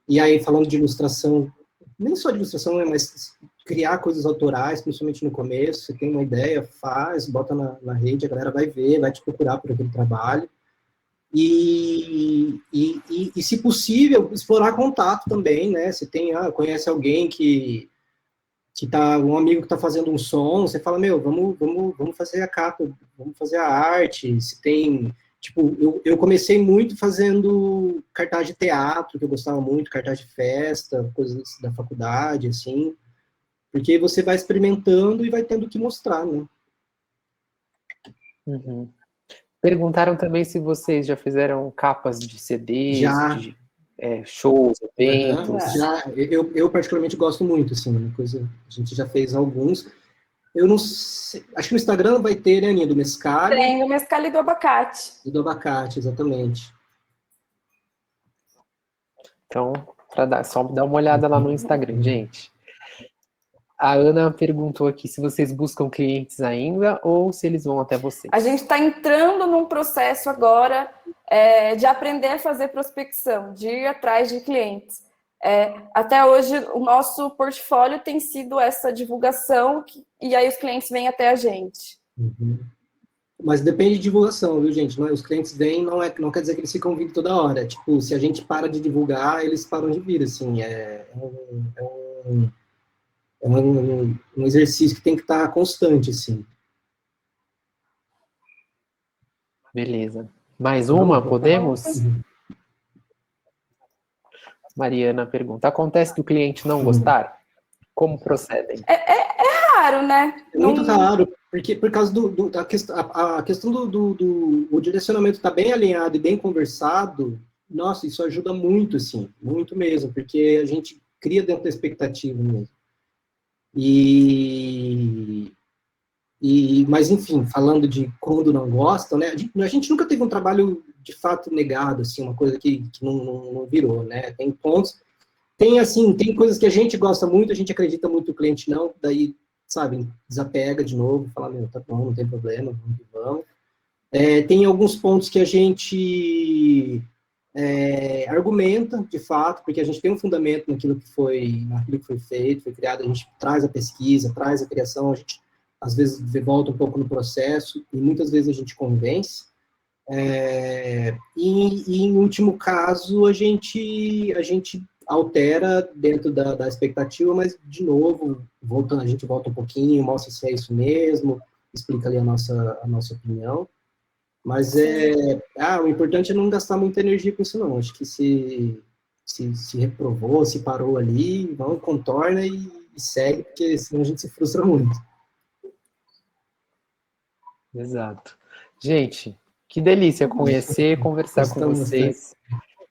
E aí, falando de ilustração, nem só de ilustração, mas criar coisas autorais, principalmente no começo. Você tem uma ideia, faz, bota na rede, a galera vai ver, vai te procurar por aquele trabalho. E se possível, explorar contato também, né? Você conhece alguém um amigo que está fazendo um som, você fala, vamos fazer a capa, vamos fazer a arte. Se tem, tipo, eu comecei muito fazendo cartaz de teatro, que eu gostava muito, cartaz de festa, coisas da faculdade, assim, porque você vai experimentando e vai tendo que mostrar, né? Perguntaram também se vocês já fizeram capas de CDs, já. De shows, eventos. Já, eu particularmente gosto muito, assim, uma coisa, a gente já fez alguns. Eu não sei, acho que no Instagram vai ter, né, Aninha, do Mescali? Tem o Mescali do abacate. E do abacate, exatamente. Então, só dar uma olhada lá no Instagram, gente. A Ana perguntou aqui se vocês buscam clientes ainda ou se eles vão até vocês. A gente está entrando num processo agora de aprender a fazer prospecção, de ir atrás de clientes. Até hoje, o nosso portfólio tem sido essa divulgação e aí os clientes vêm até a gente. Uhum. Mas depende de divulgação, viu, gente? Os clientes vêm, não quer dizer que eles ficam vindo toda hora. Tipo, se a gente para de divulgar, eles param de vir, assim. É um exercício que tem que estar constante, assim. Beleza. Mais uma, podemos? Mariana pergunta, acontece do cliente não gostar? Como procedem? É raro, né? É muito raro, porque por causa da questão do direcionamento estar bem alinhado e bem conversado, nossa, isso ajuda muito, assim, muito mesmo, porque a gente cria dentro da expectativa mesmo. Mas, enfim, falando de quando não gostam, né, a gente nunca teve um trabalho de fato negado, assim, uma coisa que não virou, né, tem pontos, tem coisas que a gente gosta muito, a gente acredita muito, o cliente não, daí, sabe, desapega de novo, fala, meu, tá bom, não tem problema, vamos. Tem alguns pontos que a gente argumenta, de fato, porque a gente tem um fundamento naquilo que foi feito, foi criado, a gente traz a pesquisa, traz a criação, a gente às vezes volta um pouco no processo, e muitas vezes a gente convence. E em último caso, a gente altera dentro da expectativa, mas, de novo, a gente volta um pouquinho, mostra se é isso mesmo, explica ali a nossa opinião. Mas o importante é não gastar muita energia com isso, não. Acho que se reprovou, se parou ali, vamos, contorna e segue, porque senão a gente se frustra muito. Exato. Gente, que delícia conhecer e conversar com vocês.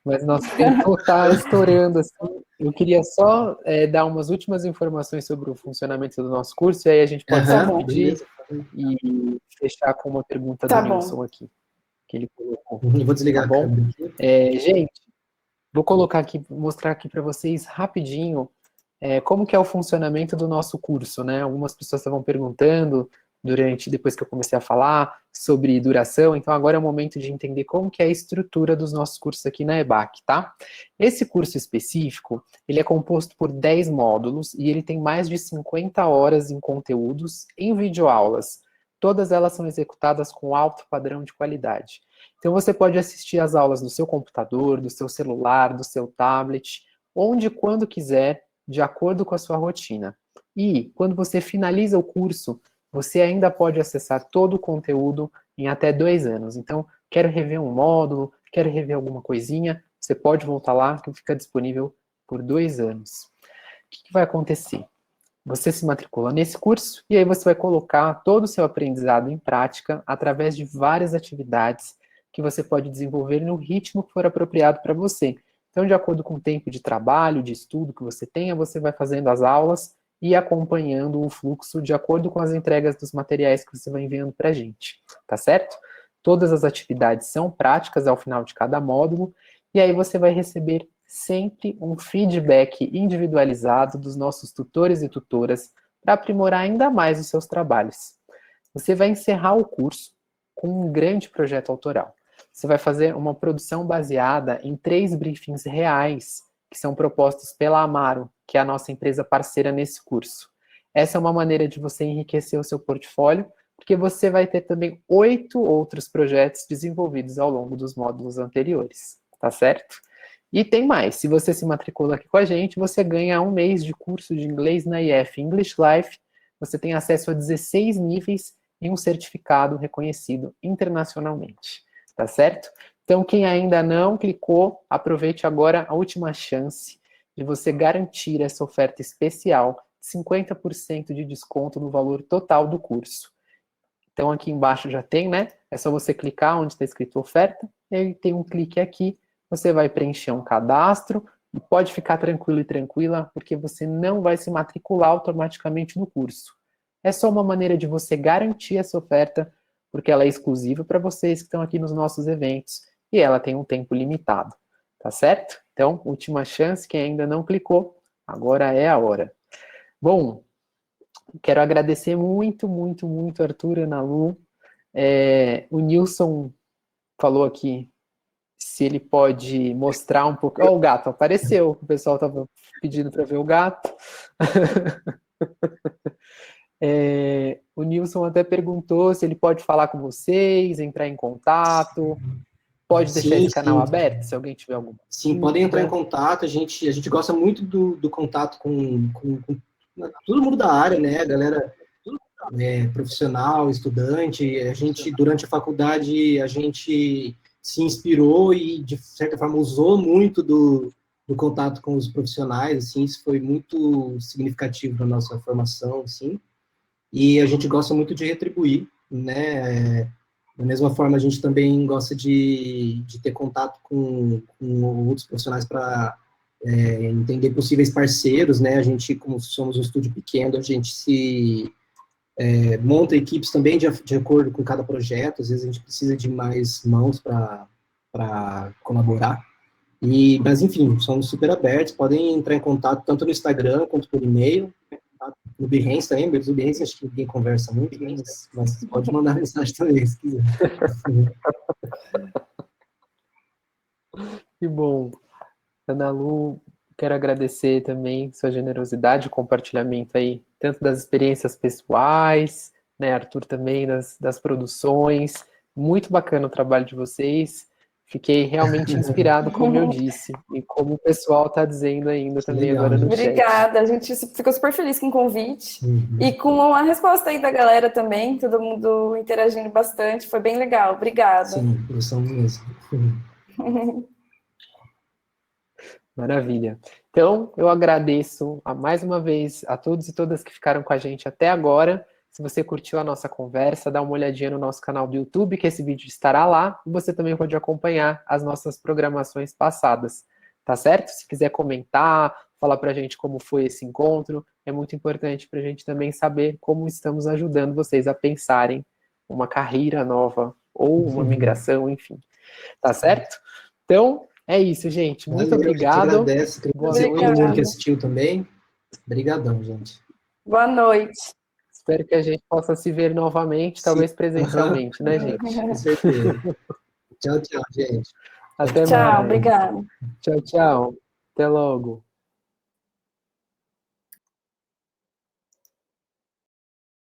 Mas nosso tempo está estourando, assim. Eu queria só dar umas últimas informações sobre o funcionamento do nosso curso, e aí a gente pode se despedir e fechar com uma pergunta do Nilson aqui, que ele colocou. Eu vou desligar, tá bom? Gente, vou mostrar aqui para vocês rapidinho como que é o funcionamento do nosso curso, né? Algumas pessoas estavam perguntando depois que eu comecei a falar sobre duração, então agora é o momento de entender como que é a estrutura dos nossos cursos aqui na EBAC, tá? Esse curso específico, ele é composto por 10 módulos e ele tem mais de 50 horas em conteúdos em videoaulas. Todas elas são executadas com alto padrão de qualidade. Então você pode assistir as aulas do seu computador, do seu celular, do seu tablet, onde e quando quiser, de acordo com a sua rotina. E quando você finaliza o curso, você ainda pode acessar todo o conteúdo em até 2 anos. Então, quero rever um módulo, quero rever alguma coisinha, você pode voltar lá, que fica disponível por 2 anos. O que vai acontecer? Você se matricula nesse curso e aí você vai colocar todo o seu aprendizado em prática através de várias atividades que você pode desenvolver no ritmo que for apropriado para você. Então, de acordo com o tempo de trabalho, de estudo que você tenha, você vai fazendo as aulas e acompanhando o fluxo de acordo com as entregas dos materiais que você vai enviando para a gente, tá certo? Todas as atividades são práticas ao final de cada módulo, e aí você vai receber sempre um feedback individualizado dos nossos tutores e tutoras para aprimorar ainda mais os seus trabalhos. Você vai encerrar o curso com um grande projeto autoral. Você vai fazer uma produção baseada em 3 briefings reais que são propostos pela Amaro, que é a nossa empresa parceira nesse curso. Essa é uma maneira de você enriquecer o seu portfólio, porque você vai ter também 8 outros projetos desenvolvidos ao longo dos módulos anteriores, tá certo? E tem mais, se você se matricula aqui com a gente, você ganha 1 mês de curso de inglês na IF English Life, você tem acesso a 16 níveis e um certificado reconhecido internacionalmente, tá certo? Então, quem ainda não clicou, aproveite agora a última chance de você garantir essa oferta especial, 50% de desconto no valor total do curso. Então, aqui embaixo já tem, né? É só você clicar onde está escrito oferta, e aí tem um clique aqui, você vai preencher um cadastro, e pode ficar tranquilo e tranquila, porque você não vai se matricular automaticamente no curso. É só uma maneira de você garantir essa oferta, porque ela é exclusiva para vocês que estão aqui nos nossos eventos, e ela tem um tempo limitado, tá certo? Então, última chance, quem ainda não clicou, agora é a hora. Bom, quero agradecer muito, muito, muito, Arthur, Ana Lu. O Nilson falou aqui se ele pode mostrar um pouco. Ó, o gato apareceu, o pessoal estava pedindo para ver o gato. O Nilson até perguntou se ele pode falar com vocês, entrar em contato. Pode deixar esse canal aberto, se alguém tiver alguma. Sim, podem entrar em contato. A gente gosta muito do contato com todo mundo da área, né? A galera profissional, estudante. A gente, durante a faculdade, a gente se inspirou e, de certa forma, usou muito do contato com os profissionais, assim, isso foi muito significativo na nossa formação, assim, e a gente gosta muito de retribuir, né? Da mesma forma, a gente também gosta de ter contato com outros profissionais para entender possíveis parceiros, né? A gente, como somos um estúdio pequeno, a gente se monta equipes também de acordo com cada projeto, às vezes a gente precisa de mais mãos para colaborar. Mas, enfim, somos super abertos, podem entrar em contato tanto no Instagram quanto por e-mail, no Behance também, mas no Behance acho que ninguém conversa muito, mas pode mandar mensagem também, se quiser. Que bom. Ana Lu, quero agradecer também sua generosidade, compartilhamento aí, tanto das experiências pessoais, né, Arthur também, das produções. Muito bacana o trabalho de vocês. Fiquei realmente inspirado, como eu disse, e como o pessoal está dizendo ainda também legal, agora no chat. Obrigada, a gente ficou super feliz com o convite e com a resposta aí da galera também, todo mundo interagindo bastante, foi bem legal, obrigada. Sim, gostamos mesmo. Maravilha. Então, eu agradeço mais uma vez a todos e todas que ficaram com a gente até agora. Se você curtiu a nossa conversa, dá uma olhadinha no nosso canal do YouTube, que esse vídeo estará lá. E você também pode acompanhar as nossas programações passadas, tá certo? Se quiser comentar, falar pra gente como foi esse encontro, é muito importante pra gente também saber como estamos ajudando vocês a pensarem uma carreira nova ou uma migração, enfim. Tá certo? Então, é isso, gente. Muito obrigado. Agradeço todo mundo que assistiu também. Obrigadão, gente. Boa noite. Espero que a gente possa se ver novamente, sim, talvez presencialmente, né, gente? Com certeza. Tchau, tchau, gente. Até mais. Tchau, obrigada. Tchau, tchau. Até logo.